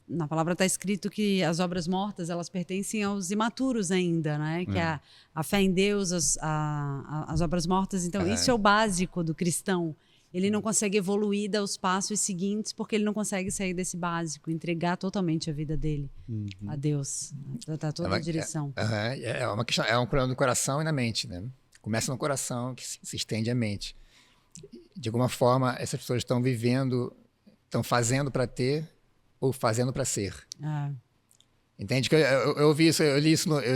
Na palavra está escrito que as obras mortas, elas pertencem aos imaturos ainda, né? Que é a fé em Deus, as obras mortas. Então, isso é o básico do cristão. Ele não consegue evoluir, dar os passos seguintes, porque ele não consegue sair desse básico, entregar totalmente a vida dele a Deus, dar toda a direção. É uma questão, é um problema do coração e na mente, né? Começa no coração, que se estende à mente. De alguma forma, essas pessoas estão vivendo, estão fazendo para ter ou fazendo para ser. Entende? Eu vi isso, eu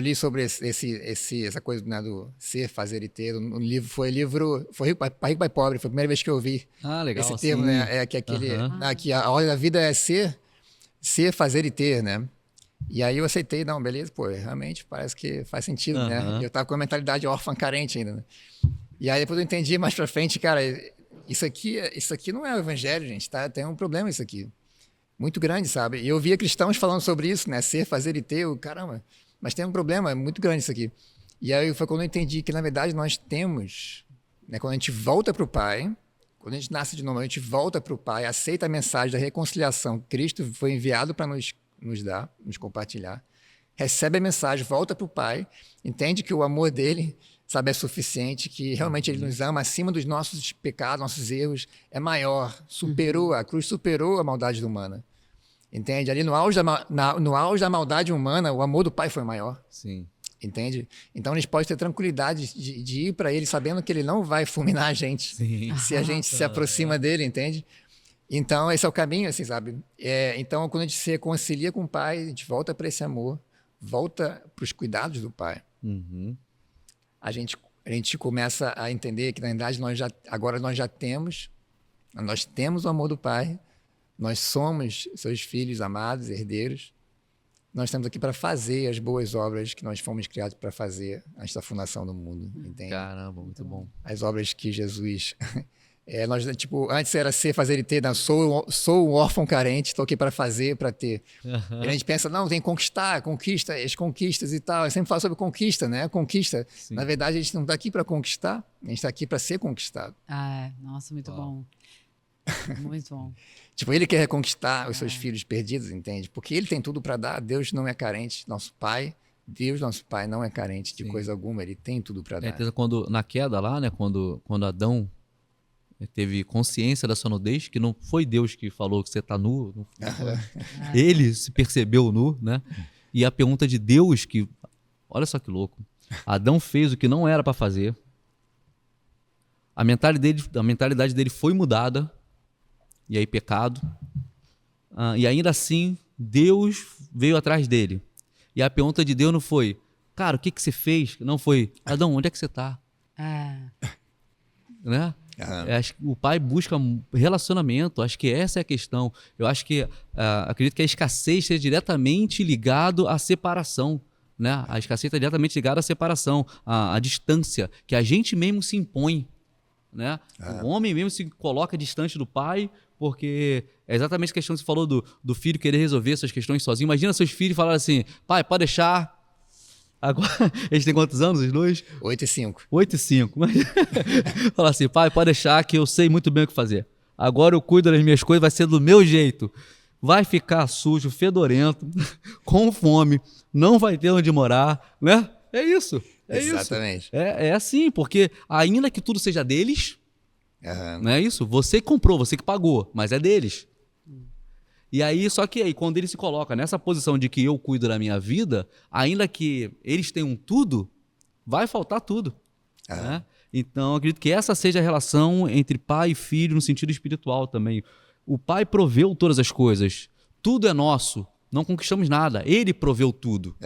li sobre essa coisa, né, do ser, fazer e ter. No livro foi Rico, Pai Pobre, foi a primeira vez que eu vi legal, esse termo, né? Que a ordem da vida é ser, fazer e ter, né? E aí eu aceitei, não, beleza, pô, realmente parece que faz sentido, né? Eu tava com a mentalidade órfã carente ainda, né? E aí depois eu entendi mais pra frente, cara, isso aqui não é o evangelho, gente, tá? Tem um problema isso aqui. Muito grande, sabe? E eu via cristãos falando sobre isso, né? Ser, fazer e ter, caramba, mas tem um problema, é muito grande isso aqui. E aí foi quando eu entendi que, na verdade, nós temos, né? Quando a gente volta para o Pai, quando a gente nasce de novo, a gente volta para o Pai, aceita a mensagem da reconciliação que Cristo foi enviado para nos dar, nos compartilhar, recebe a mensagem, volta para o Pai, entende que o amor dele, sabe, é suficiente, que realmente ele nos ama acima dos nossos pecados, nossos erros, é maior, a cruz superou a maldade humana. Entende? Ali no auge da maldade humana, o amor do Pai foi maior. Sim. Entende? Então a gente pode ter tranquilidade de ir para ele sabendo que ele não vai fulminar a gente se a gente se aproxima dele, entende? Então esse é o caminho, assim, sabe? Então quando a gente se reconcilia com o Pai, a gente volta para esse amor, volta para os cuidados do Pai. A gente começa a entender que na verdade agora nós temos o amor do Pai. Nós somos seus filhos amados, herdeiros. Nós estamos aqui para fazer as boas obras que nós fomos criados para fazer antes da fundação do mundo, entende? Caramba, muito bom. As obras que Jesus... antes era ser, fazer e ter. Não, sou um órfão carente, estou aqui para fazer, para ter. E a gente pensa, não, tem que conquistar, as conquistas e tal. Eu sempre falo sobre conquista, né? Conquista. Sim. Na verdade, a gente não está aqui para conquistar, a gente está aqui para ser conquistado. Nossa, muito bom. Muito bom. Ele quer reconquistar os seus filhos perdidos, entende? Porque ele tem tudo para dar. Deus não é carente. Deus, nosso Pai, não é carente de coisa alguma. Ele tem tudo para dar. Na queda lá, né? Quando Adão teve consciência da sua nudez, que não foi Deus que falou que você está nu. Ele se percebeu nu, né? E a pergunta de Deus que... Olha só que louco. Adão fez o que não era para fazer. A mentalidade dele foi mudada. E aí pecado. E ainda assim, Deus veio atrás dele. E a pergunta de Deus não foi, cara, o que você fez? Não foi, Adão, onde é que você está? Né? Acho que o pai busca relacionamento, acho que essa é a questão. Eu acho que, acredito que a escassez esteja diretamente ligado à separação, né? A escassez está diretamente ligada à separação, à distância, que a gente mesmo se impõe, né? O homem mesmo se coloca distante do pai, porque é exatamente a questão que você falou do filho querer resolver suas questões sozinho. Imagina seus filhos falarem assim, pai, pode deixar. Agora, eles têm quantos anos, os dois? 8 e 5. 8 e 5. Falar assim, pai, pode deixar que eu sei muito bem o que fazer. Agora eu cuido das minhas coisas, vai ser do meu jeito. Vai ficar sujo, fedorento, com fome, não vai ter onde morar, né? É isso. Exatamente. Isso. É assim, porque ainda que tudo seja deles, não é isso? Você que comprou, você que pagou, mas é deles. E aí, só que aí, quando ele se coloca nessa posição de que eu cuido da minha vida, ainda que eles tenham tudo, vai faltar tudo. Né? Então, acredito que essa seja a relação entre pai e filho no sentido espiritual também. O pai proveu todas as coisas. Tudo é nosso. Não conquistamos nada. Ele proveu tudo.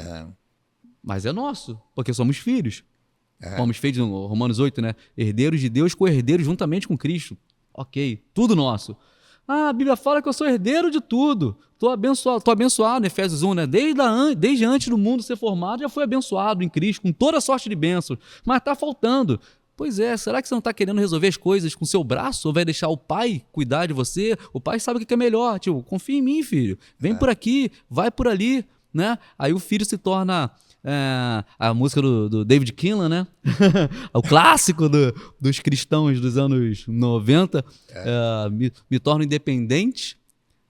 Mas é nosso, porque somos filhos. Somos feitos no Romanos 8, né? Herdeiros de Deus, co-herdeiros juntamente com Cristo. Ok, tudo nosso. A Bíblia fala que eu sou herdeiro de tudo. Tô abençoado, Efésios 1, né? Desde antes do mundo ser formado, já fui abençoado em Cristo, com toda sorte de bênçãos. Mas está faltando. Pois é, será que você não está querendo resolver as coisas com seu braço? Ou vai deixar o pai cuidar de você? O pai sabe o que é melhor. Tipo, confia em mim, filho. Vem por aqui, vai por ali, né? Aí o filho se torna... a música do David Keelan, né? O clássico dos cristãos dos anos 90. Me torno independente,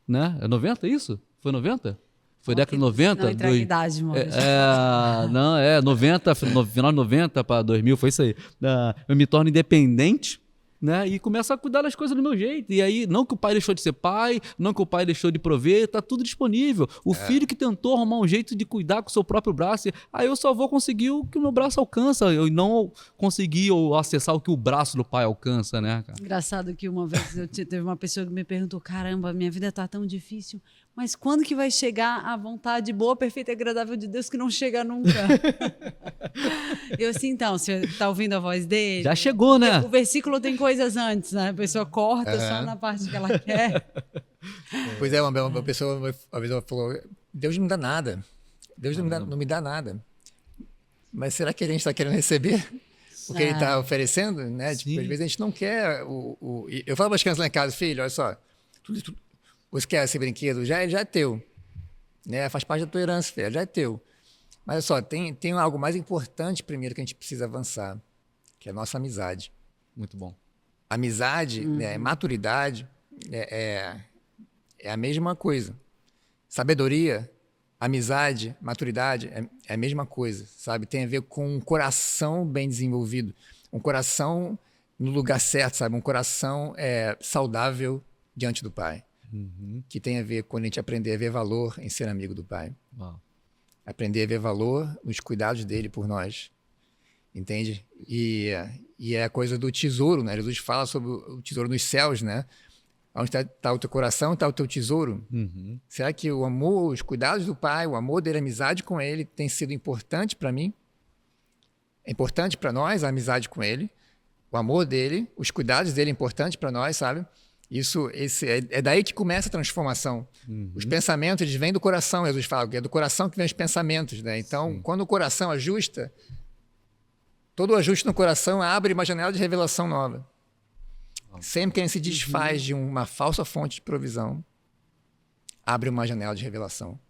né? É 90 isso? Foi 90? Foi década de 90? Não entra a idade, mano. Não, 90, final de 90 para 2000, foi isso aí. Eu me torno independente, né? E começo a cuidar das coisas do meu jeito. E aí, não que o pai deixou de ser pai, não que o pai deixou de prover, tá tudo disponível. O filho que tentou arrumar um jeito de cuidar com o seu próprio braço, aí eu só vou conseguir o que o meu braço alcança, eu não consegui acessar o que o braço do pai alcança, né, cara? Engraçado que uma vez teve uma pessoa que me perguntou, caramba, minha vida tá tão difícil, mas quando que vai chegar a vontade boa, perfeita e agradável de Deus que não chega nunca? Eu assim, então, você tá ouvindo a voz dele? Já chegou, né? O versículo tem coisas antes, né? A pessoa corta só na parte que ela quer. Pois é, uma pessoa uma vez ela falou, Deus não me dá nada. Deus não me dá nada. Mas será que a gente está querendo receber o que ele está oferecendo? Né? Tipo, às vezes a gente não quer Eu falo para as crianças lá em casa, filho, olha só, você quer esse brinquedo? Já é teu. Né? Faz parte da tua herança, filho, já é teu. Mas olha só, tem algo mais importante primeiro que a gente precisa avançar, que é a nossa amizade. Muito bom. Amizade, né, maturidade, é a mesma coisa. Sabedoria, amizade, maturidade é a mesma coisa, sabe? Tem a ver com um coração bem desenvolvido, um coração no lugar certo, sabe? Um coração saudável diante do Pai. Que tem a ver com a gente aprender a ver valor em ser amigo do Pai. Uau. Aprender a ver valor nos cuidados dele por nós. Entende? E é a coisa do tesouro, né? Jesus fala sobre o tesouro nos céus, né? Onde está o teu coração, está o teu tesouro. Será que o amor, os cuidados do Pai, o amor dele, a amizade com ele tem sido importante para mim? É importante para nós a amizade com ele, o amor dele, os cuidados dele é importante para nós, sabe? É daí que começa a transformação. Os pensamentos, eles vêm do coração, Jesus fala, que é do coração que vem os pensamentos, né? Então, quando o coração ajusta, todo ajuste no coração abre uma janela de revelação nova. Sempre que a gente se desfaz de uma falsa fonte de provisão, abre uma janela de revelação.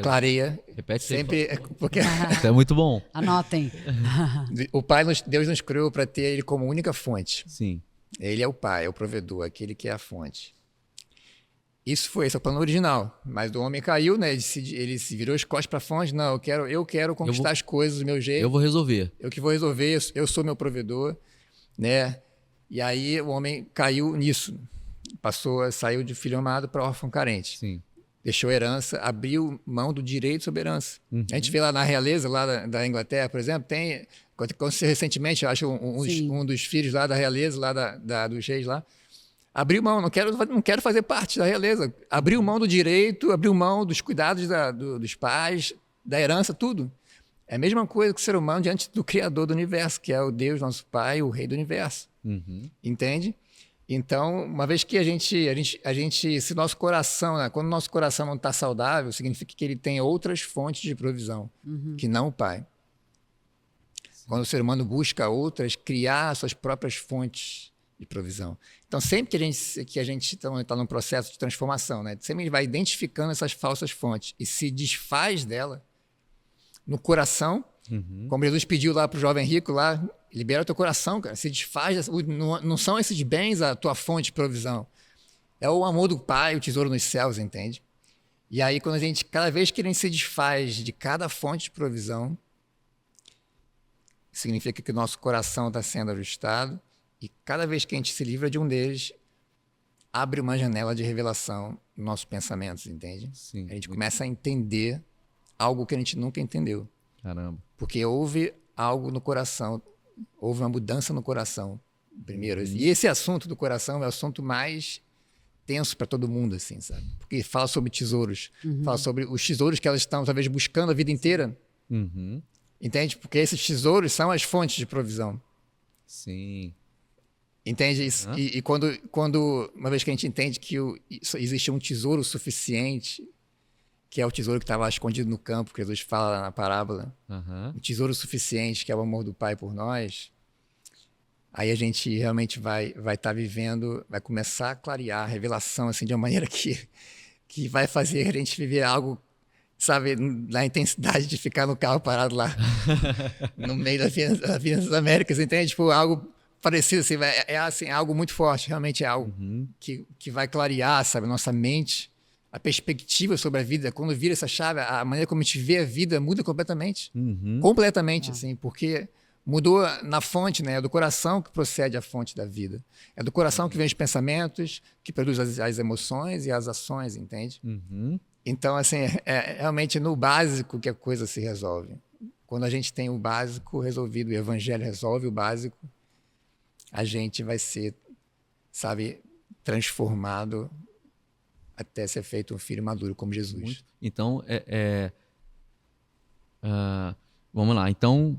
Clareia. Repete sempre. Porque isso é muito bom. Anotem. o Pai, Deus nos criou para ter ele como única fonte. Sim. Ele é o Pai, é o provedor, aquele que é a fonte. Esse é o plano original. Mas o homem caiu, né? Ele se virou as costas para a fonte. Não, eu quero conquistar as coisas do meu jeito. Eu vou resolver. Eu que vou resolver, eu sou meu provedor, né? E aí o homem caiu nisso. Saiu de filho amado para órfão carente. Sim. Deixou herança, abriu mão do direito sobre herança. A gente vê lá na realeza, lá da Inglaterra, por exemplo, tem... Aconteceu recentemente, eu acho, um dos filhos lá da realeza, lá dos reis lá, abriu mão, não quero fazer parte da realeza. Abriu mão do direito, abriu mão dos cuidados dos pais, da herança, tudo. É a mesma coisa que o ser humano diante do Criador do universo, que é o Deus, nosso Pai, o Rei do universo. Entende? Então, uma vez que a gente se nosso coração, né, quando o nosso coração não está saudável, significa que ele tem outras fontes de provisão, que não o Pai. Quando o ser humano busca outras, criar suas próprias fontes de provisão. Então, sempre que a gente está num processo de transformação, né, sempre a gente vai identificando essas falsas fontes e se desfaz dela no coração, como Jesus pediu lá para o jovem rico, lá, libera o teu coração, cara, se desfaz, não são esses bens a tua fonte de provisão, é o amor do Pai, o tesouro nos céus, entende? E aí, cada vez que a gente se desfaz de cada fonte de provisão, significa que o nosso coração está sendo ajustado, e cada vez que a gente se livra de um deles, abre uma janela de revelação nos nossos pensamentos, entende? Sim. A gente começa a entender algo que a gente nunca entendeu. Caramba. Porque houve algo no coração, houve uma mudança no coração, primeiro. E esse assunto do coração é o assunto mais tenso para todo mundo, assim, sabe? Porque fala sobre tesouros, fala sobre os tesouros que elas estão, talvez, buscando a vida inteira. Entende? Porque esses tesouros são as fontes de provisão. Sim. Entende isso? E quando uma vez que a gente entende que existe um tesouro suficiente, que é o tesouro que estava escondido no campo, que Jesus fala na parábola, um tesouro suficiente, que é o amor do Pai por nós, aí a gente realmente vai estar vivendo, vai começar a clarear a revelação assim, de uma maneira que vai fazer a gente viver algo, sabe, na intensidade de ficar no carro parado lá, no meio da Avenida das Américas, entende? Tipo, algo parecido, assim, assim, é algo muito forte, realmente é algo que vai clarear, sabe, a nossa mente, a perspectiva sobre a vida. Quando vira essa chave, a maneira como a gente vê a vida muda completamente. Completamente, assim, porque mudou na fonte, né? É do coração que procede a fonte da vida. É do coração que vem os pensamentos, que produz as emoções e as ações, entende? Então, assim, é realmente no básico que a coisa se resolve. Quando a gente tem o básico resolvido, o evangelho resolve o básico, a gente vai ser, sabe, transformado até ser feito um filho maduro como Jesus. Então, vamos lá. Então,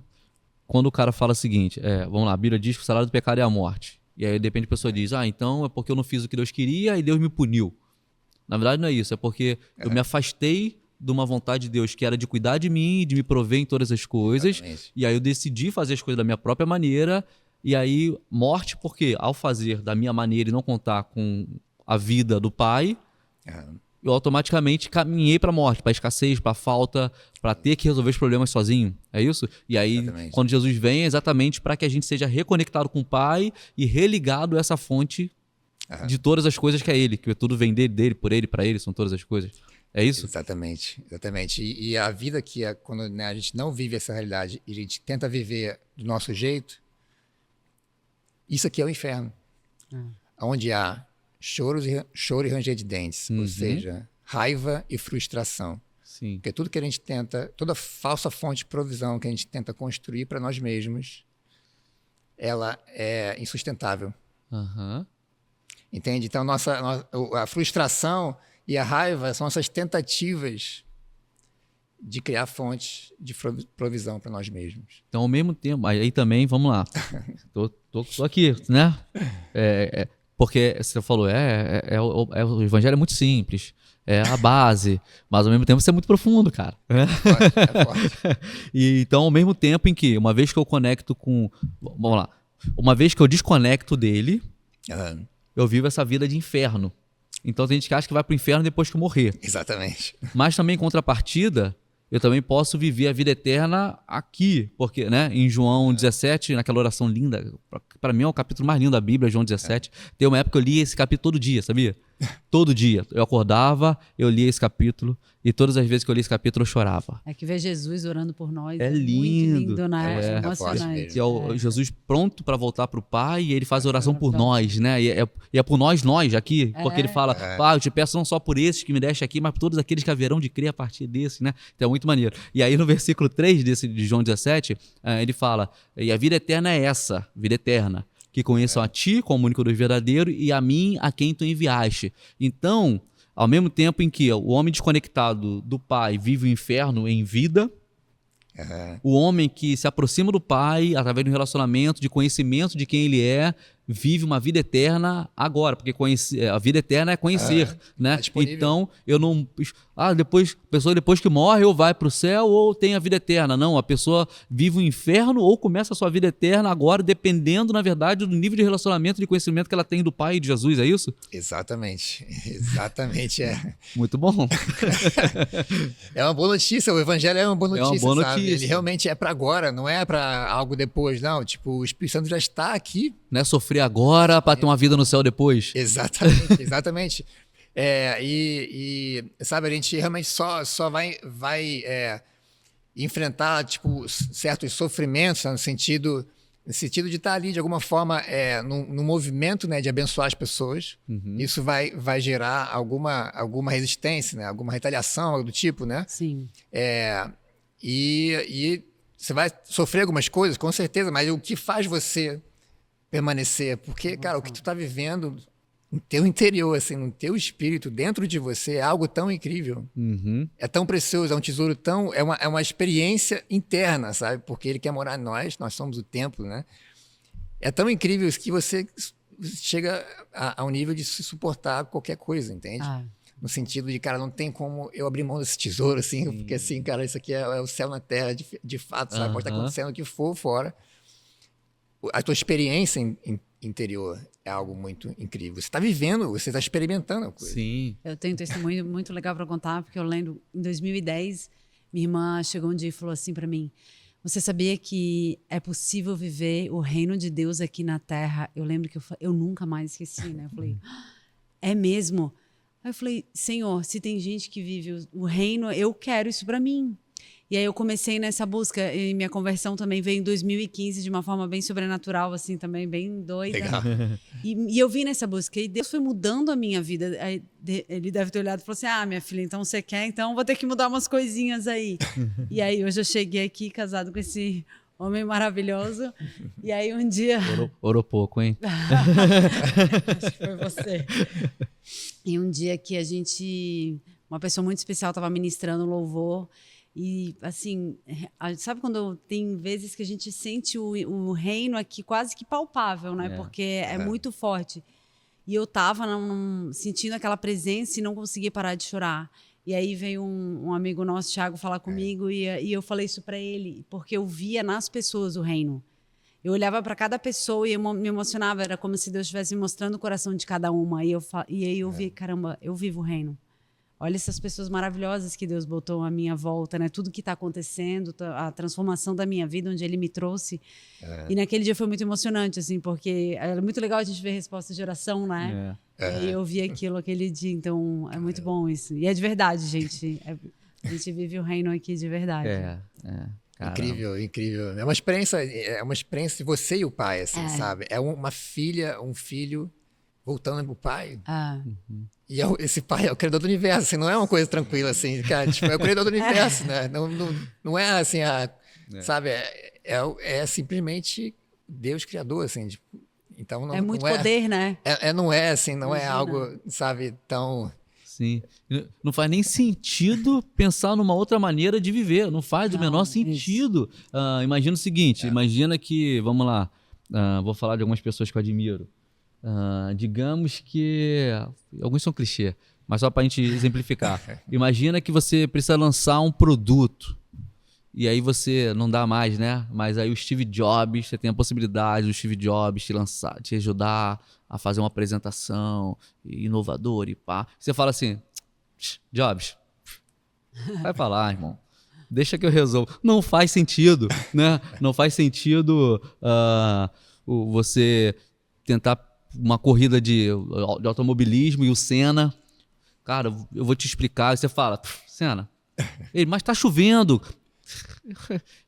quando o cara fala o seguinte, vamos lá, a Bíblia diz que o salário do pecado é a morte. E aí, de repente, a pessoa diz, então é porque eu não fiz o que Deus queria e Deus me puniu. Na verdade, não é isso. É porque eu me afastei de uma vontade de Deus que era de cuidar de mim, de me prover em todas as coisas. Exatamente. E aí eu decidi fazer as coisas da minha própria maneira. E aí, morte, porque ao fazer da minha maneira e não contar com a vida do Pai, eu automaticamente caminhei para a morte, para a escassez, para a falta, para ter que resolver os problemas sozinho. É isso? E aí, exatamente, quando Jesus vem, é exatamente para que a gente seja reconectado com o Pai e religado a essa fonte de todas as coisas que é Ele, que tudo vem dele, por Ele, para Ele, são todas as coisas. É isso? Exatamente, exatamente. E a vida que é quando, né, a gente não vive essa realidade e a gente tenta viver do nosso jeito, isso aqui é o inferno. Onde há choro e ranger de dentes, ou seja, raiva e frustração. Sim. Porque tudo que a gente tenta, toda falsa fonte de provisão que a gente tenta construir para nós mesmos, ela é insustentável. Entende? Então, a frustração e a raiva são essas tentativas de criar fontes de provisão para nós mesmos. Então, ao mesmo tempo, aí também, vamos lá, tô aqui, né? Porque você falou, o evangelho é muito simples, é a base, mas ao mesmo tempo isso é muito profundo, cara. É forte. E então, ao mesmo tempo em que, uma vez que eu conecto com, vamos lá, uma vez que eu desconecto dele, eu vivo essa vida de inferno. Então tem gente que acha que vai pro inferno depois que eu morrer. Exatamente. Mas também, em contrapartida, eu também posso viver a vida eterna aqui, porque, né, em João 17, naquela oração linda, para mim é o capítulo mais lindo da Bíblia, João 17, tem uma época que eu lia esse capítulo todo dia, sabia? Todo dia. Eu acordava, eu lia esse capítulo, e todas as vezes que eu lia esse capítulo eu chorava. É que ver Jesus orando por nós é lindo. Muito lindo, né? É emocionante. E é o Jesus pronto para voltar pro Pai, e ele faz oração por nós, né? E é por nós aqui, porque ele fala, Pai, eu te peço não só por esses que me deste aqui, mas por todos aqueles que haverão de crer a partir desse, né? Então é muito maneiro. E aí no versículo 3 de João 17, ele fala, e a vida eterna é essa, vida eterna, que conheçam a ti como único Deus verdadeiro e a mim a quem tu enviaste. Então, ao mesmo tempo em que o homem desconectado do Pai vive o inferno em vida, O homem que se aproxima do Pai através de um relacionamento, de conhecimento de quem ele é, vive uma vida eterna agora, porque a vida eterna é conhecer, né? Então, eu não... depois que morre ou vai para o céu ou tem a vida eterna. Não, a pessoa vive o inferno ou começa a sua vida eterna agora, dependendo, na verdade, do nível de relacionamento, de conhecimento que ela tem do Pai e de Jesus, é isso? Exatamente, é. Muito bom. É uma boa notícia, o evangelho é uma boa notícia, boa sabe? notícia. Ele realmente é para agora, não é para algo depois, não. Tipo, o Espírito Santo já está aqui. Não é sofrer agora para ter uma vida no céu depois. Exatamente. Sabe, a gente realmente só vai enfrentar, tipo, certos sofrimentos, né, no sentido de estar ali, de alguma forma, no movimento, né, de abençoar as pessoas. Isso vai gerar alguma resistência, né, alguma retaliação, algo do tipo, né? Sim. E você vai sofrer algumas coisas, com certeza, mas o que faz você permanecer? Porque, cara, o que tu tá vivendo no teu interior, assim, no teu espírito, dentro de você, é algo tão incrível. É tão precioso, é um tesouro tão... É uma experiência interna, sabe? Porque ele quer morar em nós somos o templo, né? É tão incrível que você chega ao nível de se suportar qualquer coisa, entende? No sentido de, cara, não tem como eu abrir mão desse tesouro, assim, porque, assim, cara, isso aqui é o céu na terra, de fato, sabe? Pode estar acontecendo o que for fora. A tua experiência interior é algo muito incrível. Você está vivendo, você está experimentando a coisa. Sim. Eu tenho um testemunho muito legal para contar, porque eu lembro, em 2010, minha irmã chegou um dia e falou assim para mim: você sabia que é possível viver o reino de Deus aqui na Terra? Eu lembro que eu nunca mais esqueci, né? Eu falei, é mesmo? Aí eu falei, Senhor, se tem gente que vive o reino, eu quero isso para mim. E aí eu comecei nessa busca, e minha conversão também veio em 2015 de uma forma bem sobrenatural, assim, também bem doida. Legal. E eu vim nessa busca, e Deus foi mudando a minha vida. Aí, ele deve ter olhado e falou assim, minha filha, então você quer? Então vou ter que mudar umas coisinhas aí. E aí hoje eu cheguei aqui casado com esse homem maravilhoso, e aí um dia... Orou pouco, hein? Acho que foi você. E um dia que uma pessoa muito especial estava ministrando louvor. E, assim, sabe quando tem vezes que a gente sente o reino aqui quase que palpável, né? Porque é muito forte. E eu tava sentindo aquela presença e não conseguia parar de chorar. E aí veio um amigo nosso, Thiago, falar comigo e eu falei isso para ele, porque eu via nas pessoas o reino. Eu olhava para cada pessoa e me emocionava, era como se Deus estivesse mostrando o coração de cada uma. E aí eu vi, caramba, eu vivo o reino. Olha essas pessoas maravilhosas que Deus botou à minha volta, né? Tudo que está acontecendo, a transformação da minha vida, onde Ele me trouxe. E naquele dia foi muito emocionante, assim, porque era muito legal a gente ver respostas de oração, né? E eu vi aquilo aquele dia, então é muito bom isso. E é de verdade, gente. A gente vive o reino aqui de verdade. Incrível, incrível. É uma experiência de você e o pai, assim, sabe? É uma filha, um filho voltando pro pai. E esse pai é o criador do universo, assim, não é uma coisa tranquila, assim, cara, tipo, é o criador do universo, né? Não é assim, sabe? É simplesmente Deus criador, assim, tipo, então não é muito não poder, né? Não é assim, não Imagina. é algo, sabe, tão... Sim. Não faz nem sentido pensar numa outra maneira de viver, não faz o menor sentido. Imagina o seguinte, imagina que, vamos lá, vou falar de algumas pessoas que eu admiro. Digamos que... Alguns são clichê, mas só para a gente exemplificar. Imagina que você precisa lançar um produto e aí você não dá mais, né? Mas aí o Steve Jobs, você tem a possibilidade do Steve Jobs te ajudar a fazer uma apresentação inovadora e pá. Você fala assim, Jobs, vai pra lá, irmão. Deixa que eu resolvo. Não faz sentido, né? Não faz sentido você tentar uma corrida de automobilismo e o Senna. Cara, eu vou te explicar. E você fala, Senna, mas tá chovendo.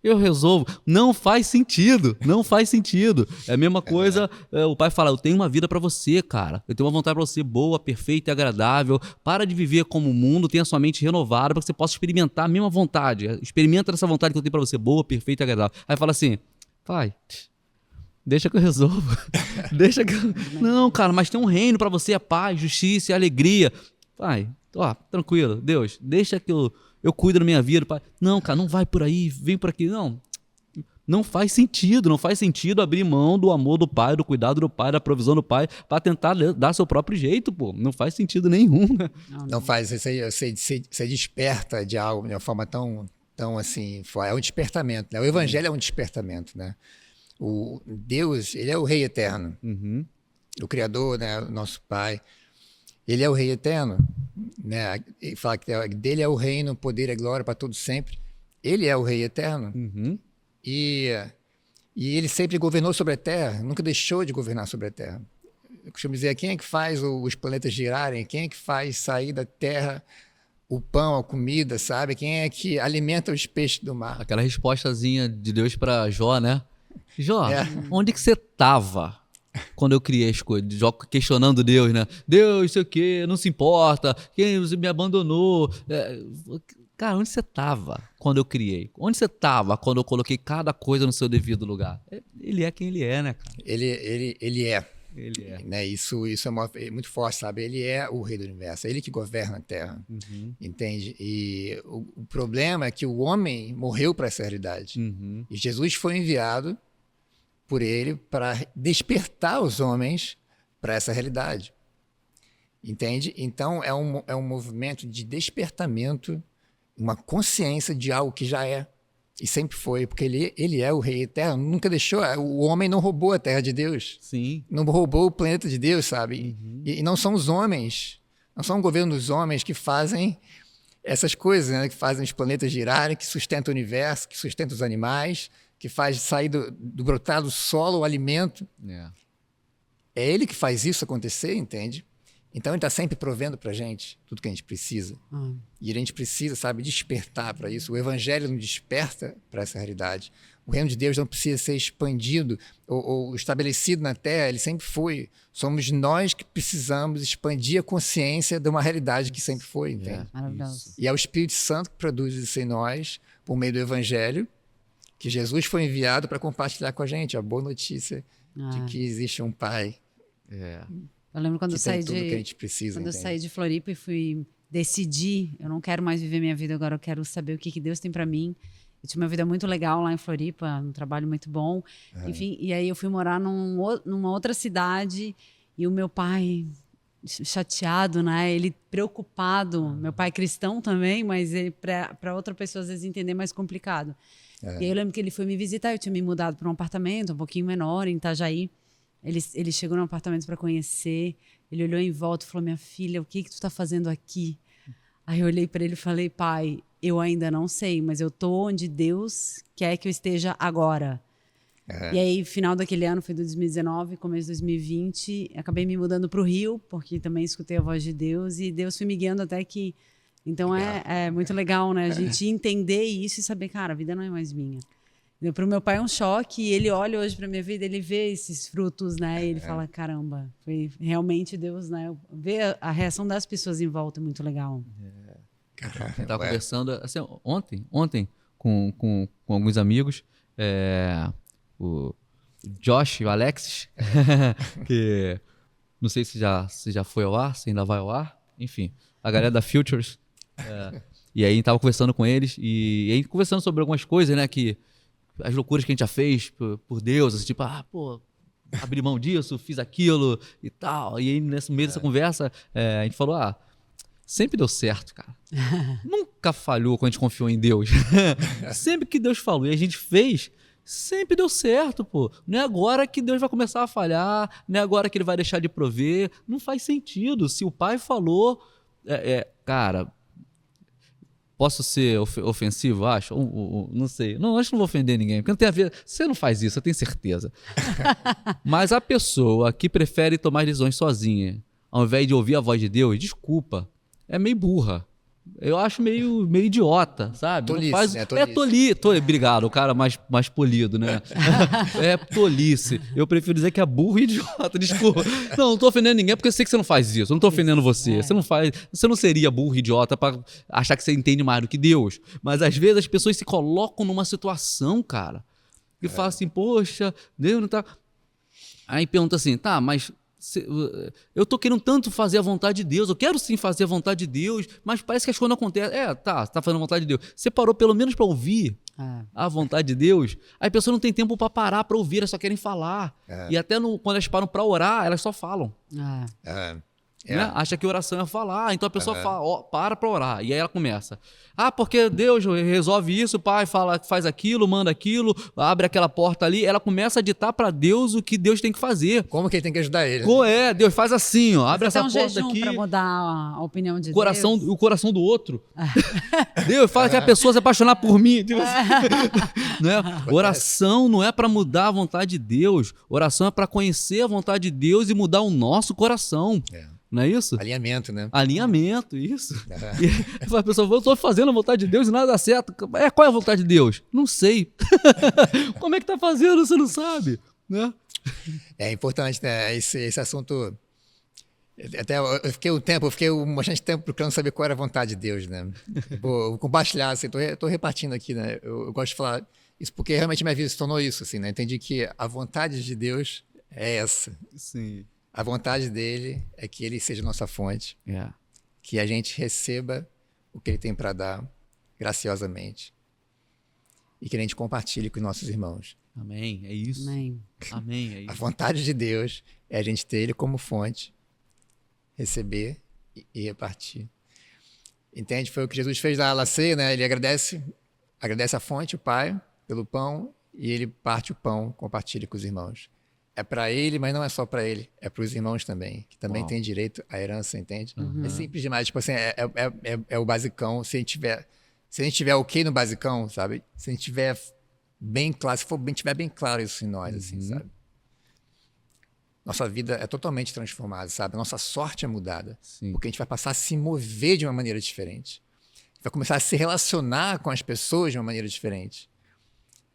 Eu resolvo. Não faz sentido. Não faz sentido. É a mesma coisa, o pai fala, eu tenho uma vida pra você, cara. Eu tenho uma vontade pra você boa, perfeita e agradável. Para de viver como o mundo, tenha sua mente renovada para que você possa experimentar a mesma vontade. Experimenta essa vontade que eu tenho pra você, boa, perfeita e agradável. Aí fala assim, pai... Deixa que eu resolvo. Não, cara, mas tem um reino pra você, a paz, justiça e alegria. pai, ó, tranquilo, Deus, deixa que eu cuido da minha vida, pai. Não, cara, não vai por aí, vem por aqui, não. Não faz sentido abrir mão do amor do pai, do cuidado do pai, da provisão do pai, para tentar dar seu próprio jeito, pô. Não faz sentido nenhum, né? Não faz, você desperta de algo de uma forma tão assim, é um despertamento, né? O evangelho é um despertamento, né? O Deus, ele é o rei eterno, o criador, né? O nosso pai, ele é o rei eterno, né? Ele fala que dele é o reino, o poder e a glória para todos sempre. Ele é o rei eterno. E ele sempre governou sobre a Terra, nunca deixou de governar sobre a Terra. Eu costumo dizer, quem é que faz os planetas girarem? Quem é que faz sair da Terra o pão, a comida, sabe? Quem é que alimenta os peixes do mar? Aquela respostazinha de Deus para Jó, né? Jó, onde que você estava quando eu criei as coisas? Jó questionando Deus, né? Deus, sei o quê, não se importa, quem me abandonou... Cara, onde você estava quando eu criei? Onde você estava quando eu coloquei cada coisa no seu devido lugar? Ele é quem ele é, né, cara? Ele é. Ele é. Né? Isso é muito forte, sabe? Ele é o rei do universo, é ele que governa a Terra, entende? E o problema é que o homem morreu para essa realidade. E Jesus foi enviado por ele para despertar os homens para essa realidade, entende? Então, é um movimento de despertamento, uma consciência de algo que já é e sempre foi, porque ele é o rei eterno, nunca deixou, o homem não roubou a terra de Deus, não roubou o planeta de Deus, sabe? E não são os homens, não são o governo dos homens que fazem essas coisas, né? Que fazem os planetas girarem, que sustentam o universo, que sustentam os animais, que faz sair do brotar do solo o alimento. É ele que faz isso acontecer, entende? Então, ele está sempre provendo para a gente tudo que a gente precisa. E a gente precisa, sabe, despertar para isso. O evangelho nos desperta para essa realidade. O reino de Deus não precisa ser expandido ou estabelecido na Terra, ele sempre foi. Somos nós que precisamos expandir a consciência de uma realidade que sempre foi, entende? Maravilhoso. E é o Espírito Santo que produz isso em nós, por meio do evangelho, que Jesus foi enviado para compartilhar com a gente a boa notícia de que existe um Pai. Eu lembro quando eu saí tudo que a gente precisa, eu saí de Floripa e fui decidir, eu não quero mais viver minha vida agora, eu quero saber o que Deus tem para mim. Eu tinha uma vida muito legal lá em Floripa, um trabalho muito bom, enfim, e aí eu fui morar numa outra cidade e o meu pai chateado, né? Ele preocupado, meu pai é cristão também, mas para outra pessoa às vezes entender é mais complicado. E aí eu lembro que ele foi me visitar, eu tinha me mudado para um apartamento um pouquinho menor em Itajaí. Ele chegou no apartamento para conhecer, ele olhou em volta e falou, minha filha, o que tu tá fazendo aqui? Aí eu olhei para ele e falei, pai, eu ainda não sei, mas eu tô onde Deus quer que eu esteja agora. E aí, final daquele ano, foi 2019, começo de 2020, acabei me mudando para o Rio, porque também escutei a voz de Deus, e Deus foi me guiando até que... Então é muito legal, né? A gente entender isso e saber, cara, a vida não é mais minha. Para o meu pai é um choque, e ele olha hoje para minha vida, ele vê esses frutos, né? E ele fala, caramba, foi realmente Deus, né? Ver a reação das pessoas em volta é muito legal. Eu estava conversando assim, ontem com alguns amigos, o Josh e o Alexis, que não sei se já foi ao ar, se ainda vai ao ar, enfim, a galera da Futures. E aí a gente tava conversando com eles, e aí conversando sobre algumas coisas, né, que as loucuras que a gente já fez por Deus, assim, tipo, abri mão disso, fiz aquilo e tal. E aí, nesse meio dessa conversa, a gente falou, sempre deu certo, cara. Nunca falhou quando a gente confiou em Deus. Sempre que Deus falou e a gente fez, sempre deu certo, pô. Não é agora que Deus vai começar a falhar, não é agora que ele vai deixar de prover. Não faz sentido. Se o pai falou, cara... Posso ser ofensivo, acho? Não sei. Não, acho que não vou ofender ninguém, porque não tem a ver. Você não faz isso, eu tenho certeza. Mas a pessoa que prefere tomar decisões sozinha, ao invés de ouvir a voz de Deus, desculpa, é meio burra. Eu acho meio idiota, sabe? Tolice, não faz, tolice. Obrigado, o cara mais polido, né? É tolice. Eu prefiro dizer que é burro e idiota, desculpa. Não tô ofendendo ninguém porque eu sei que você não faz isso. Eu não tô ofendendo você. Você não seria burro e idiota pra achar que você entende mais do que Deus. Mas às vezes as pessoas se colocam numa situação, cara, e falam assim, poxa, Deus não tá... Aí pergunta assim, tá, mas eu tô querendo tanto fazer a vontade de Deus, eu quero sim fazer a vontade de Deus, mas parece que as coisas não acontecem. Tá fazendo a vontade de Deus. Você parou pelo menos para ouvir a vontade de Deus? Aí a pessoa não tem tempo para parar para ouvir, elas só querem falar. E até quando elas param para orar, elas só falam. Né? Acha que oração é falar, então a pessoa fala, para orar, e aí ela começa, porque Deus resolve isso, pai faz aquilo, manda aquilo, abre aquela porta ali, ela começa a ditar para Deus o que Deus tem que fazer. Como que ele tem que ajudar ele? Né? Deus faz assim, abre essa porta jejum aqui. Para mudar a opinião de Deus. O coração do outro. Deus fala que a pessoa se apaixonar por mim. Tipo assim. Né? Oração não é para mudar a vontade de Deus, oração é para conhecer a vontade de Deus e mudar o nosso coração. Não é isso? Alinhamento, né? Alinhamento, isso. E a pessoa fala, eu estou fazendo a vontade de Deus e nada dá certo. Qual é a vontade de Deus? Não sei. Como é que tá fazendo? Você não sabe. Né? É importante, né? Esse assunto. Até eu fiquei bastante tempo procurando saber qual era a vontade de Deus, né? Vou compartilhar, assim, tô repartindo aqui, né? Eu gosto de falar isso porque realmente minha vida se tornou isso, assim, né? Entendi que a vontade de Deus é essa. Sim. A vontade dele é que ele seja nossa fonte, que a gente receba o que ele tem para dar graciosamente e que a gente compartilhe com os nossos irmãos. Amém, é isso. Amém, é isso. A vontade de Deus é a gente ter ele como fonte, receber e repartir. Entende? Foi o que Jesus fez na ceia, né? Ele agradece a fonte, o Pai, pelo pão, e ele parte o pão, compartilha com os irmãos. É para ele, mas não é só para ele, é para os irmãos também, que também têm direito à herança, entende? É simples demais, tipo assim, é o basicão. Se a gente tiver ok no basicão, sabe? Se a gente tiver bem claro, se tiver bem claro isso em nós, assim, sabe? Nossa vida é totalmente transformada, sabe? Nossa sorte é mudada, porque a gente vai passar a se mover de uma maneira diferente. Vai começar a se relacionar com as pessoas de uma maneira diferente.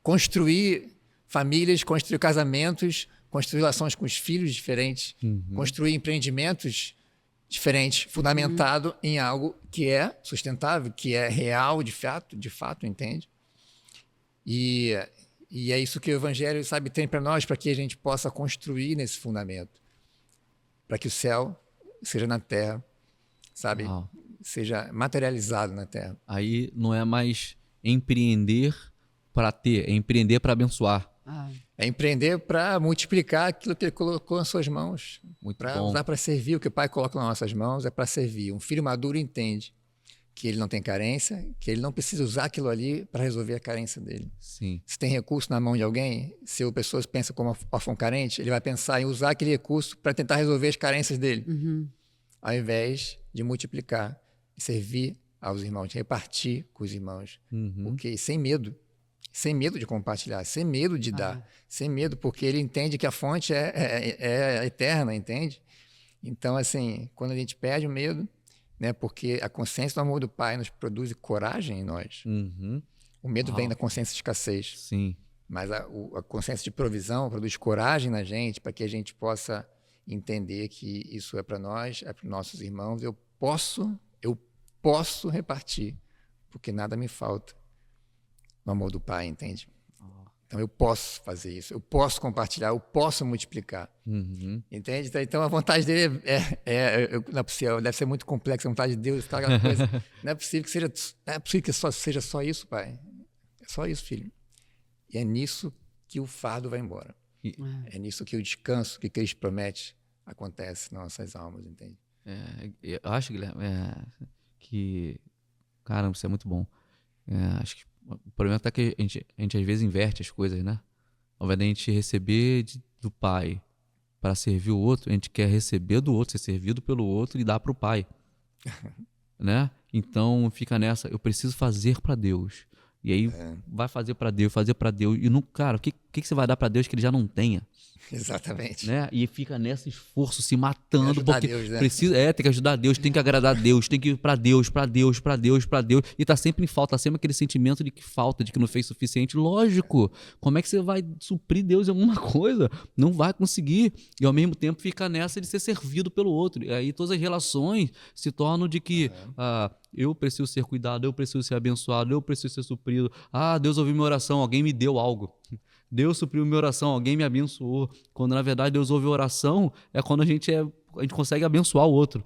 Construir famílias, construir casamentos, construir relações com os filhos diferentes, construir empreendimentos diferentes, fundamentado em algo que é sustentável, que é real de fato, entende? E é isso que o Evangelho, sabe, tem para nós, para que a gente possa construir nesse fundamento, para que o céu seja na terra, sabe, seja materializado na terra. Aí não é mais empreender para ter, é empreender para abençoar. É empreender para multiplicar aquilo que ele colocou nas suas mãos. Para usar para servir. O que o Pai coloca nas nossas mãos é para servir. Um filho maduro entende que ele não tem carência, que ele não precisa usar aquilo ali para resolver a carência dele. Sim. Se tem recurso na mão de alguém, se a pessoa pensa como órfão carente, ele vai pensar em usar aquele recurso para tentar resolver as carências dele, ao invés de multiplicar e servir aos irmãos, de repartir com os irmãos. Porque sem medo de compartilhar, sem medo de dar, sem medo, porque ele entende que a fonte é eterna, entende? Então, assim, quando a gente perde o medo, né, porque a consciência do amor do Pai nos produz coragem em nós. O medo vem da consciência de escassez. Sim. Mas a consciência de provisão produz coragem na gente para que a gente possa entender que isso é para nós, é para os nossos irmãos. Eu posso repartir, porque nada me falta no amor do Pai, entende? Então eu posso fazer isso, eu posso compartilhar, eu posso multiplicar, entende? Então a vontade dele não é possível, deve ser muito complexa a vontade de Deus, tá, aquela coisa. Não é possível que seja só isso, Pai. É só isso, filho. E é nisso que o fardo vai embora. É nisso que o descanso que Cristo promete acontece nas nossas almas, entende? Eu acho, Guilherme, que... Caramba, isso é muito bom. Acho que o problema é que a gente às vezes inverte as coisas, né? Ao invés de a gente receber do pai para servir o outro, a gente quer receber do outro, ser servido pelo outro e dar para o pai. Né? Então fica nessa, eu preciso fazer para Deus. E aí vai fazer para Deus. E não, cara, o que você vai dar para Deus que ele já não tenha? Exatamente. Né? E fica nesse esforço, se matando, porque Deus, né? tem que ajudar Deus, tem que agradar a Deus, tem que ir para Deus, e tá sempre em falta, tá sempre aquele sentimento de que falta, de que não fez suficiente. Lógico, como é que você vai suprir Deus em alguma coisa? Não vai conseguir. E ao mesmo tempo fica nessa de ser servido pelo outro. E aí todas as relações se tornam de que eu preciso ser cuidado, eu preciso ser abençoado, eu preciso ser suprido. Deus ouviu minha oração, alguém me deu algo. Deus supriu minha oração, alguém me abençoou. Quando, na verdade, Deus ouve a oração, é quando a gente consegue abençoar o outro.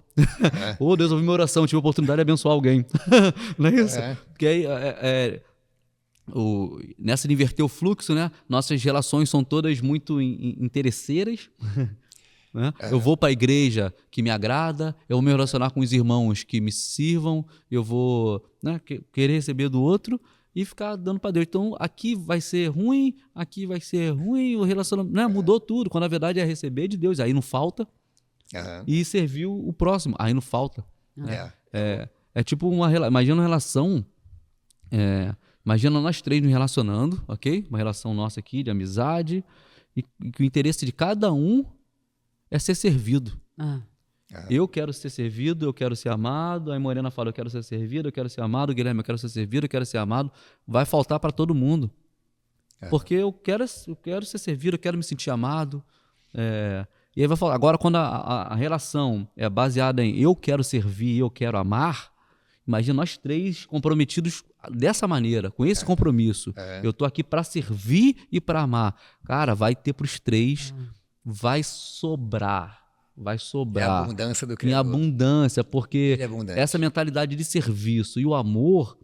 Ou Deus ouviu minha oração, tive a oportunidade de abençoar alguém. Não é isso? Porque aí, nessa de inverter o fluxo, né? Nossas relações são todas muito interesseiras. Né? Eu vou para a igreja que me agrada, eu vou me relacionar com os irmãos que me sirvam, eu vou, né, querer receber do outro e ficar dando para Deus. Então, aqui vai ser ruim, o relacionamento, né, mudou tudo, quando na verdade é receber de Deus, aí não falta, e servir o próximo, aí não falta. Né? É tipo imagina uma relação, imagina nós três nos relacionando, ok? Uma relação nossa aqui de amizade, e que o interesse de cada um é ser servido. Eu quero ser servido, eu quero ser amado. Aí Morena fala, eu quero ser servido, eu quero ser amado. Guilherme, eu quero ser servido, eu quero ser amado. Vai faltar para todo mundo. Porque eu quero ser servido, eu quero me sentir amado. E aí vai falar. Agora, quando a relação é baseada em eu quero servir, eu quero amar, imagina nós três comprometidos dessa maneira, com esse compromisso. Eu estou aqui para servir e para amar. Cara, vai ter para os três... Vai sobrar. É a abundância do Criador. Em abundância, porque essa mentalidade de serviço e o amor,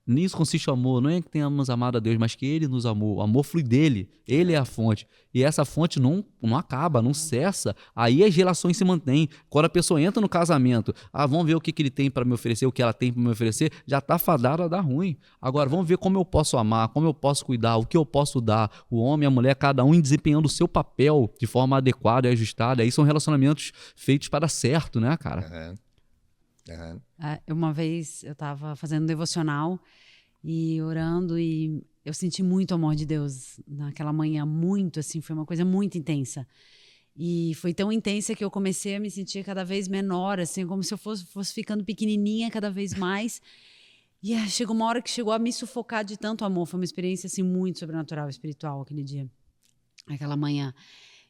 nisso consiste o amor. Não é que tenhamos amado a Deus, mas que Ele nos amou. O amor flui dele. Ele é a fonte. E essa fonte não acaba, não cessa. Aí as relações se mantêm. Quando a pessoa entra no casamento, vamos ver o que ele tem para me oferecer, o que ela tem para me oferecer, já está fadado a dar ruim. Agora, vamos ver como eu posso amar, como eu posso cuidar, o que eu posso dar. O homem e a mulher, cada um desempenhando o seu papel de forma adequada e ajustada. Aí são relacionamentos feitos para dar certo, né, cara? Uma vez eu estava fazendo um devocional e orando e eu senti muito amor de Deus naquela manhã, muito assim, foi uma coisa muito intensa. E foi tão intensa que eu comecei a me sentir cada vez menor, assim, como se eu fosse ficando pequenininha cada vez mais. E chegou uma hora que chegou a me sufocar de tanto amor. Foi uma experiência assim muito sobrenatural, espiritual aquele dia, aquela manhã.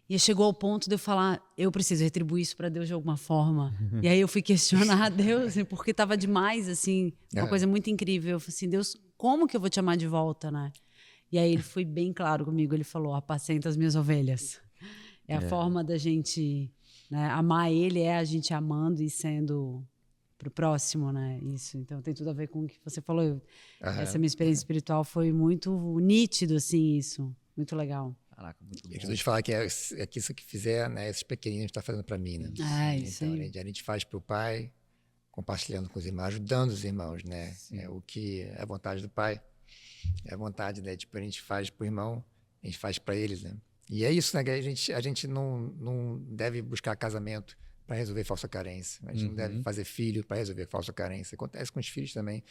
E chegou ao ponto de eu falar, eu preciso retribuir isso para Deus de alguma forma. E aí eu fui questionar a Deus, porque estava demais, assim, uma coisa muito incrível. Eu falei assim, Deus, como que eu vou te amar de volta, né? E aí ele foi bem claro comigo, ele falou, apacenta as minhas ovelhas. É a forma da gente, né, amar ele, é a gente amando e sendo pro próximo, né? Isso, então tem tudo a ver com o que você falou. Essa minha experiência espiritual foi muito nítido, assim, isso. Muito legal. Caraca, muito bom. Jesus fala que que isso que fizer, né, esses pequeninos está fazendo para mim, né? Isso então aí. a gente faz para o Pai, compartilhando com os irmãos, ajudando os irmãos, né? O que é a vontade do Pai, é a vontade, né? Tipo, a gente faz para o irmão, a gente faz para eles, né? E é isso, né? Que a gente não deve buscar casamento para resolver falsa carência. A gente não deve fazer filho para resolver falsa carência. Acontece com os filhos também.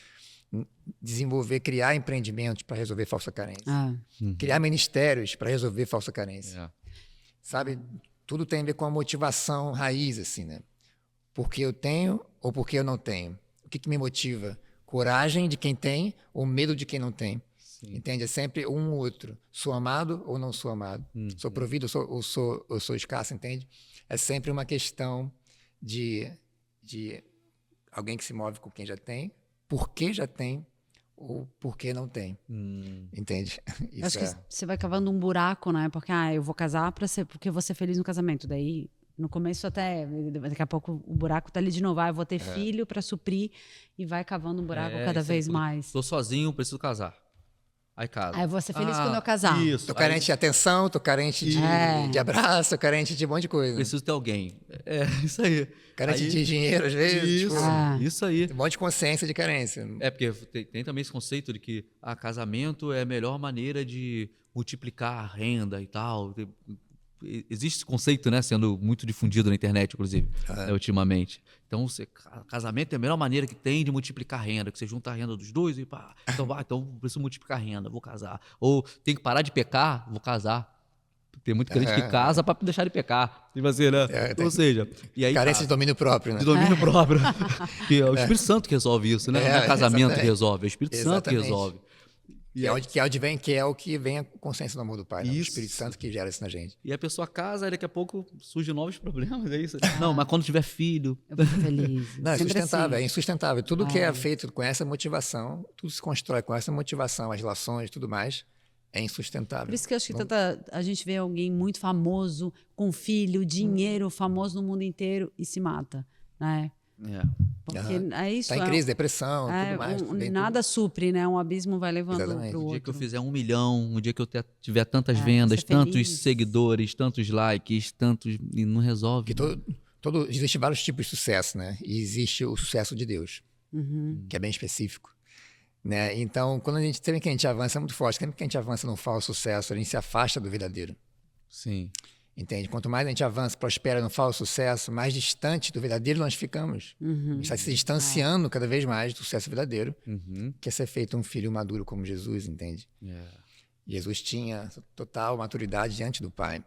Criar empreendimentos para resolver falsa carência. Criar ministérios para resolver falsa carência. Sabe? Tudo tem a ver com a motivação raiz, assim, né? Porque eu tenho ou porque eu não tenho? O que me motiva? Coragem de quem tem ou medo de quem não tem? Entende? É sempre um ou outro. Sou amado ou não sou amado? Sou provido ou sou escasso, entende? É sempre uma questão de alguém que se move com quem já tem, por que já tem ou por que não tem. Entende? Isso acho que você vai cavando um buraco, né? Porque eu vou casar porque eu vou ser feliz no casamento. Daí, no começo até, daqui a pouco o buraco tá ali de novo. Eu vou ter filho para suprir e vai cavando um buraco cada vez mais. Tô sozinho, preciso casar. Aí casa. Aí eu vou ser feliz quando eu casar. Isso. Tô carente de atenção, tô carente de abraço, tô carente de um monte de coisa. Preciso ter alguém. Isso aí. Carente de dinheiro, às vezes. Isso, isso aí. Tem um monte de consciência de carência. Porque tem também esse conceito de que casamento é a melhor maneira de multiplicar a renda e tal. Existe esse conceito, né, sendo muito difundido na internet, inclusive, ultimamente. Então, casamento é a melhor maneira que tem de multiplicar a renda, que você junta a renda dos dois e pá. Então preciso multiplicar a renda, vou casar. Ou tem que parar de pecar, vou casar. Tem muito crente que casa para deixar de pecar. Tipo assim, né? Ou seja, e aí, carência de domínio próprio, né? De domínio próprio. Que é o Espírito Santo que resolve isso, né? Não é casamento que resolve, é o Espírito Santo que resolve. Que é o que vem a consciência do amor do Pai, né? O Espírito Santo que gera isso na gente. E a pessoa casa, e daqui a pouco surgem novos problemas, é isso? Não, mas quando tiver filho... Eu fico feliz. Não, é sustentável, é insustentável. Tudo que é feito com essa motivação, tudo se constrói com essa motivação, as relações e tudo mais, é insustentável. Por isso que eu acho que a gente vê alguém muito famoso, com filho, dinheiro, famoso no mundo inteiro e se mata, né? Porque é isso. Tá em crise, depressão, tudo mais. Nada supre, né? Um abismo vai levando Exatamente. pro outro. O dia que eu fizer 1 milhão, o dia que eu tiver tantas você vendas, é tantos feliz. seguidores, tantos likes, tantos... E não resolve. Existe vários tipos de sucesso, né? E existe o sucesso de Deus, que é bem específico. Né? Então, sempre que a gente avança, é muito forte. Sempre que a gente avança no falso sucesso, a gente se afasta do verdadeiro. Sim. Entende? Quanto mais a gente avança, prospera no falso sucesso, mais distante do verdadeiro nós ficamos. A gente está se distanciando cada vez mais do sucesso verdadeiro, que é ser feito um filho maduro como Jesus, entende? Jesus tinha total maturidade diante do Pai.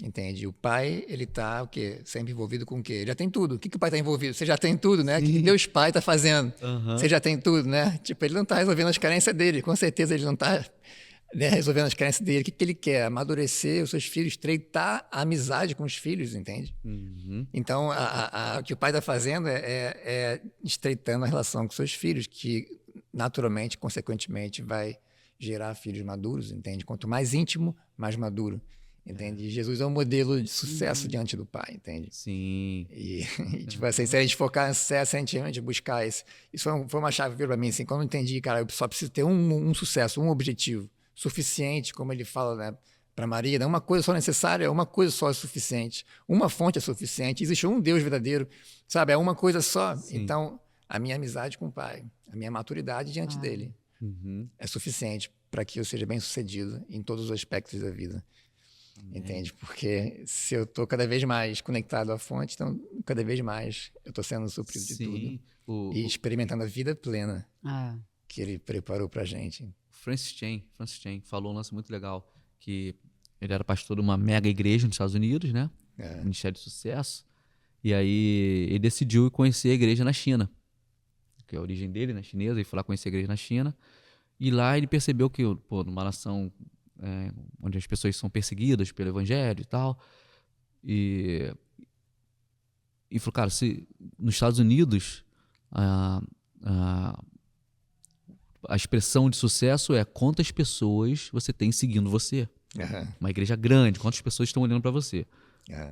Entende? O pai, ele tá o quê? Sempre envolvido com o quê? Ele já tem tudo. O que o pai está envolvido? Você já tem tudo, né? O que Deus Pai está fazendo? Você já tem tudo, né? Tipo, ele não está resolvendo as carências dele. Com certeza ele não está, né, resolvendo as carências dele. O que ele quer? Amadurecer os seus filhos, estreitar a amizade com os filhos, entende? Então, o que o pai está fazendo é estreitando a relação com seus filhos, que naturalmente, consequentemente, vai gerar filhos maduros, entende? Quanto mais íntimo, mais maduro. Entende? Jesus é um modelo de sucesso diante do Pai, entende? Sim. E tipo assim, se a gente focar no sucesso, se a gente realmente buscar isso foi uma chave para mim, assim, quando eu entendi, cara, eu só preciso ter um sucesso, um objetivo suficiente, como ele fala, né, para Maria, não uma coisa só necessária, uma coisa só é suficiente, uma fonte é suficiente, existe um Deus verdadeiro, sabe? É uma coisa só. Sim. Então, a minha amizade com o Pai, a minha maturidade diante dele é suficiente para que eu seja bem-sucedido em todos os aspectos da vida. Entende? Porque se eu estou cada vez mais conectado à fonte, então cada vez mais eu estou sendo suprido de tudo. E experimentando a vida plena que ele preparou para a gente. Francis Chan falou um lance muito legal, que ele era pastor de uma mega igreja nos Estados Unidos, né? Ministério de Sucesso. E aí ele decidiu conhecer a igreja na China, que é a origem dele, né? Chinesa, e foi lá conhecer a igreja na China. E lá ele percebeu que, numa nação onde as pessoas são perseguidas pelo evangelho e tal, e falou, cara, se nos Estados Unidos a expressão de sucesso é quantas pessoas você tem seguindo você. Uma igreja grande, quantas pessoas estão olhando para você.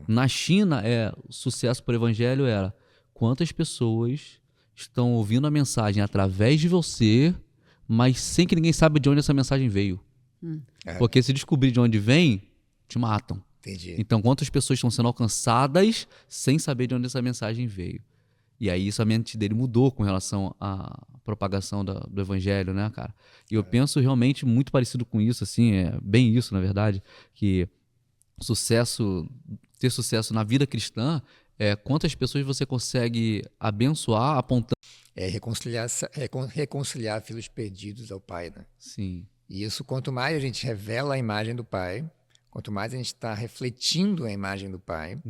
Na China, o sucesso por evangelho era quantas pessoas estão ouvindo a mensagem através de você, mas sem que ninguém saiba de onde essa mensagem veio. Porque se descobrir de onde vem, te matam. Entendi. Então, quantas pessoas estão sendo alcançadas sem saber de onde essa mensagem veio? E aí, isso a mente dele mudou com relação à propagação do evangelho, né, cara? E eu penso realmente muito parecido com isso, assim, é bem isso, na verdade, que ter sucesso na vida cristã é quantas pessoas você consegue abençoar apontando... reconciliar filhos perdidos ao Pai, né? Sim. E isso, quanto mais a gente revela a imagem do Pai, quanto mais a gente está refletindo a imagem do Pai,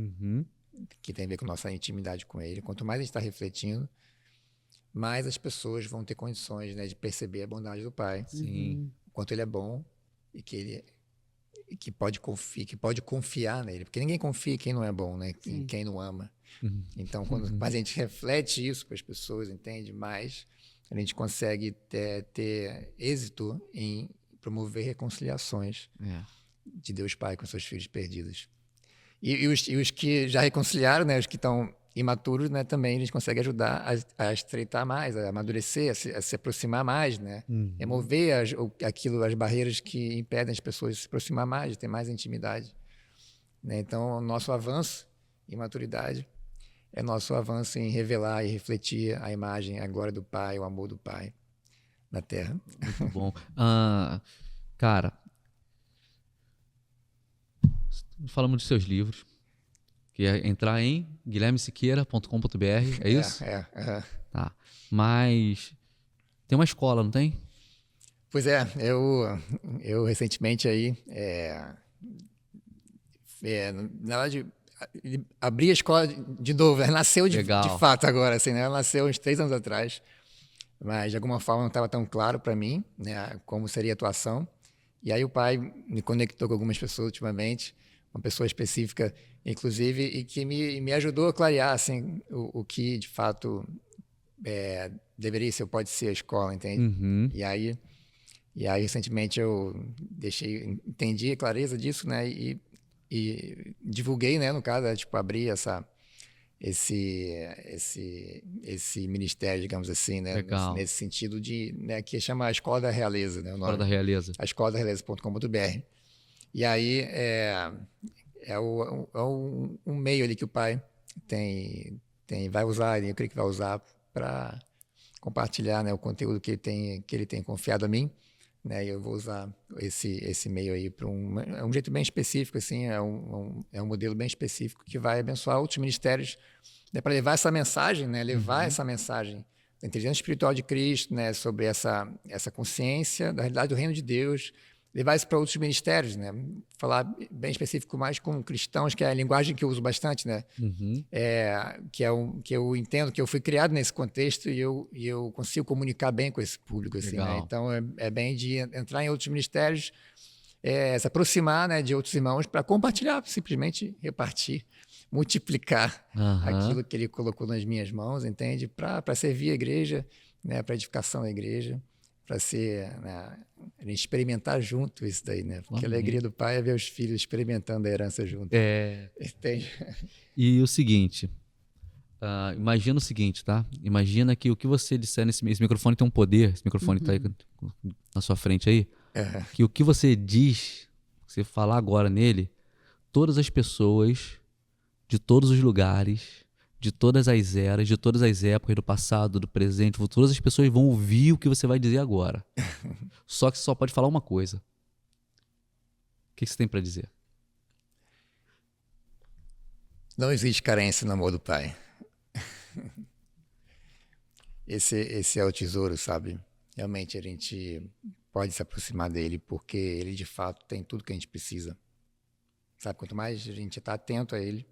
que tem a ver com nossa intimidade com Ele, quanto mais a gente está refletindo, mais as pessoas vão ter condições, né, de perceber a bondade do Pai. Sim. O quanto Ele é bom e que pode confiar nele. Porque ninguém confia em quem não é bom, né? Em quem não ama. Então, quanto mais a gente reflete isso para as pessoas, entende? Mais a gente consegue ter êxito em promover reconciliações de Deus Pai com seus filhos perdidos. E os que já reconciliaram, né, os que estão imaturos, né, também a gente consegue ajudar a estreitar mais, a amadurecer, a se aproximar mais, né? Remover as barreiras que impedem as pessoas de se aproximar mais, de ter mais intimidade. Né? Então, o nosso avanço em maturidade é nosso avanço em revelar e refletir a imagem, a glória do Pai, o amor do Pai na Terra. Muito bom. Cara, falamos dos seus livros, que é entrar em guilhermesiqueira.com.br, é isso? Tá. Mas tem uma escola, não tem? Pois é, eu recentemente aí, na verdade, abri a escola de novo, nasceu de fato agora, assim, né? Ela nasceu uns 3 anos atrás, mas de alguma forma não estava tão claro para mim, né, como seria a atuação. E aí o Pai me conectou com algumas pessoas ultimamente, uma pessoa específica, inclusive, e que me ajudou a clarear assim, o que de fato deveria ser ou pode ser a escola, entende? E aí E aí, recentemente, eu entendi a clareza disso, né? E divulguei, né? No caso, tipo, abri esse ministério, digamos assim, né? Legal. Nesse sentido de, né? Que chama a Escola da Realeza, né? O Fora nome. da Realeza. A escola-da-realeza.com.br. E aí, um meio ali que o pai vai usar, eu creio que vai usar para compartilhar, né, o conteúdo que ele tem confiado a mim, né, e eu vou usar esse meio aí para um jeito bem específico, assim, é um modelo bem específico que vai abençoar outros ministérios, né, para levar essa mensagem, né, essa mensagem da inteligência espiritual de Cristo, né, sobre essa consciência da realidade do reino de Deus, levar isso para outros ministérios, né? Falar bem específico mais com cristãos, que é a linguagem que eu uso bastante, né? Que eu entendo que eu fui criado nesse contexto e eu consigo comunicar bem com esse público, assim, né? Então é bem de entrar em outros ministérios, se aproximar, né, de outros irmãos para compartilhar, simplesmente repartir, multiplicar aquilo que ele colocou nas minhas mãos, entende? Para servir a igreja, né? Para edificação da igreja. Para né, a gente experimentar junto isso daí, né? Porque a alegria do pai é ver os filhos experimentando a herança junto. Entende? E o seguinte, imagina o seguinte, tá? Imagina que o que você disser esse microfone tem um poder, esse microfone tá aí na sua frente aí, que o que você diz, você falar agora nele, todas as pessoas de todos os lugares, de todas as eras, de todas as épocas, do passado, do presente, todas as pessoas vão ouvir o que você vai dizer agora. Só que você só pode falar uma coisa. O que você tem para dizer? Não existe carência no amor do pai. Esse é o tesouro, sabe? Realmente a gente pode se aproximar dele porque ele de fato tem tudo que a gente precisa. Sabe? Quanto mais a gente está atento a ele,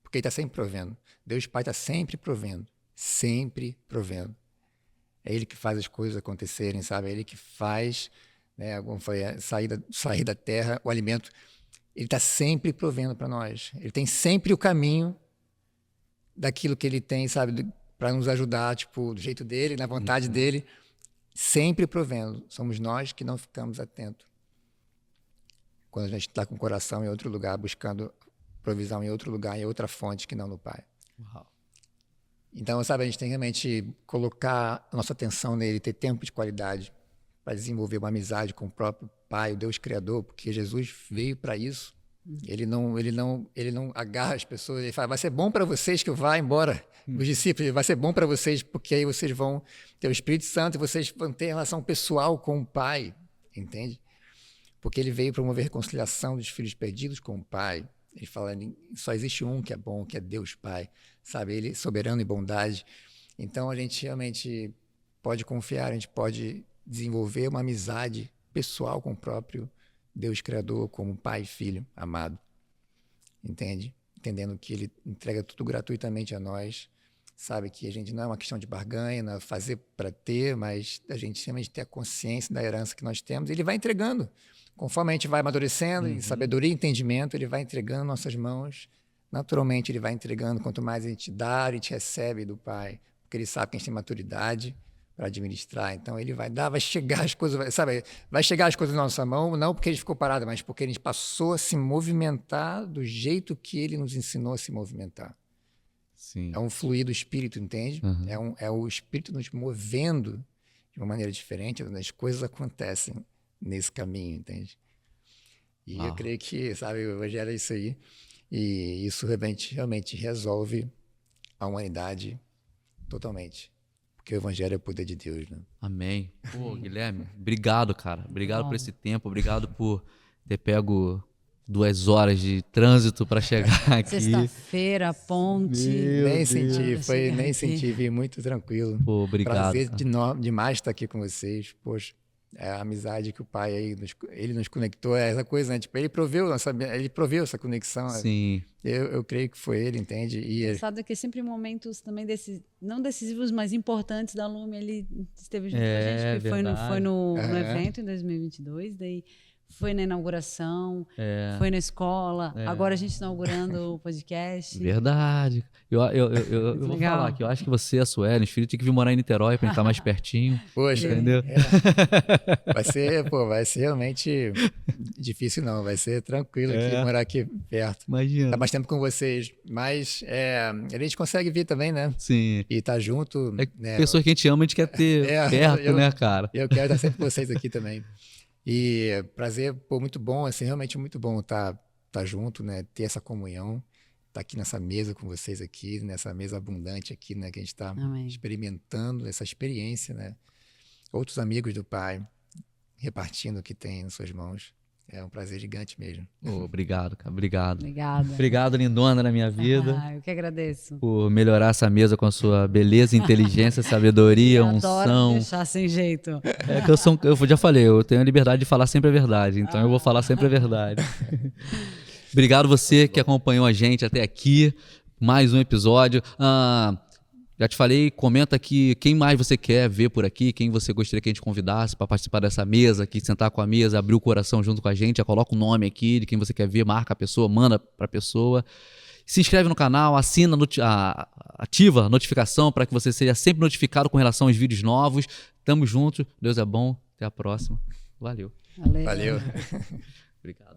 porque ele está sempre provendo. Deus Pai está sempre provendo. Sempre provendo. É Ele que faz as coisas acontecerem, sabe? É Ele que faz, né, como foi, sair da terra, o alimento. Ele está sempre provendo para nós. Ele tem sempre o caminho daquilo que Ele tem, sabe? Para nos ajudar, tipo, do jeito dEle, na vontade dEle. Sempre provendo. Somos nós que não ficamos atentos. Quando a gente está com o coração em outro lugar, buscando provisão em outro lugar, em outra fonte que não no Pai. Uau. Então, sabe, a gente tem que realmente colocar a nossa atenção nele, ter tempo de qualidade para desenvolver uma amizade com o próprio Pai, o Deus Criador, porque Jesus veio para isso. Ele não agarra as pessoas, ele fala, vai ser bom para vocês que eu vá embora, os discípulos, vai ser bom para vocês, porque aí vocês vão ter o Espírito Santo e vocês vão ter relação pessoal com o Pai, entende? Porque ele veio promover reconciliação dos filhos perdidos com o Pai. Ele fala, só existe um que é bom, que é Deus Pai, sabe? Ele é soberano em bondade. Então, a gente realmente pode confiar, a gente pode desenvolver uma amizade pessoal com o próprio Deus Criador, como Pai e Filho amado. Entende? Entendendo que Ele entrega tudo gratuitamente a nós, sabe? Que a gente não é uma questão de barganha, não é fazer para ter, mas a gente realmente ter a consciência da herança que nós temos. Ele vai entregando. Conforme a gente vai amadurecendo em sabedoria e entendimento, ele vai entregando nossas mãos. Naturalmente, ele vai entregando. Quanto mais a gente dá, a gente recebe do Pai. Porque ele sabe que a gente tem maturidade para administrar. Então, ele vai dar, vai chegar as coisas, sabe? Vai chegar as coisas na nossa mão, não porque ele ficou parado, mas porque a gente passou a se movimentar do jeito que ele nos ensinou a se movimentar. Sim. É um fluir do Espírito, entende? É o Espírito nos movendo de uma maneira diferente. As coisas acontecem nesse caminho, entende? E eu creio que, sabe, o Evangelho é isso aí. E isso realmente resolve a humanidade totalmente. Porque o Evangelho é o poder de Deus, né? Amém. Pô, Guilherme, obrigado, cara. Obrigado por esse tempo. Obrigado por ter pego 2 horas de trânsito para chegar aqui. Sexta-feira, ponte. Nem senti, vim muito tranquilo. Pô, obrigado. Prazer demais estar aqui com vocês. Poxa, é a amizade que o Pai aí, ele nos conectou, é essa coisa, né? Tipo, ele proveu essa conexão. Sim. Eu creio que foi ele, entende? E sabe que sempre momentos também não decisivos, mas importantes da Lume, ele esteve junto com a gente, que foi no evento em 2022, daí foi na inauguração, foi na escola. Agora a gente está inaugurando o podcast. Verdade. Eu vou falar que eu acho que você, a Suelen, os filhos, tinham que vir morar em Niterói pra gente estar mais pertinho. Poxa, entendeu? Vai ser realmente difícil, não. Vai ser tranquilo aqui, morar aqui perto. Imagina. Tá mais tempo com vocês. Mas a gente consegue vir também, né? Sim. E tá junto. Né? Pessoas que a gente ama, a gente quer ter perto, né, cara? Eu quero estar sempre com vocês aqui também. E prazer, pô, muito bom, assim, realmente muito bom tá junto, né? Ter essa comunhão, tá aqui nessa mesa com vocês aqui, nessa mesa abundante aqui, né? Que a gente tá experimentando essa experiência, né? Outros amigos do Pai repartindo o que tem nas suas mãos. É um prazer gigante mesmo. Obrigado, cara. Obrigado. Obrigada. Obrigado, lindona da minha vida. Eu que agradeço. Por melhorar essa mesa com a sua beleza, inteligência, sabedoria, unção. Adoro deixar sem jeito. Eu já falei, eu tenho a liberdade de falar sempre a verdade. Então eu vou falar sempre a verdade. Obrigado você que acompanhou a gente até aqui. Mais um episódio. Já te falei, comenta aqui quem mais você quer ver por aqui, quem você gostaria que a gente convidasse para participar dessa mesa aqui, sentar com a mesa, abrir o coração junto com a gente, já coloca o nome aqui de quem você quer ver, marca a pessoa, manda para a pessoa. Se inscreve no canal, ativa a notificação para que você seja sempre notificado com relação aos vídeos novos. Tamo junto, Deus é bom, até a próxima. Valeu. Valeu. Obrigado.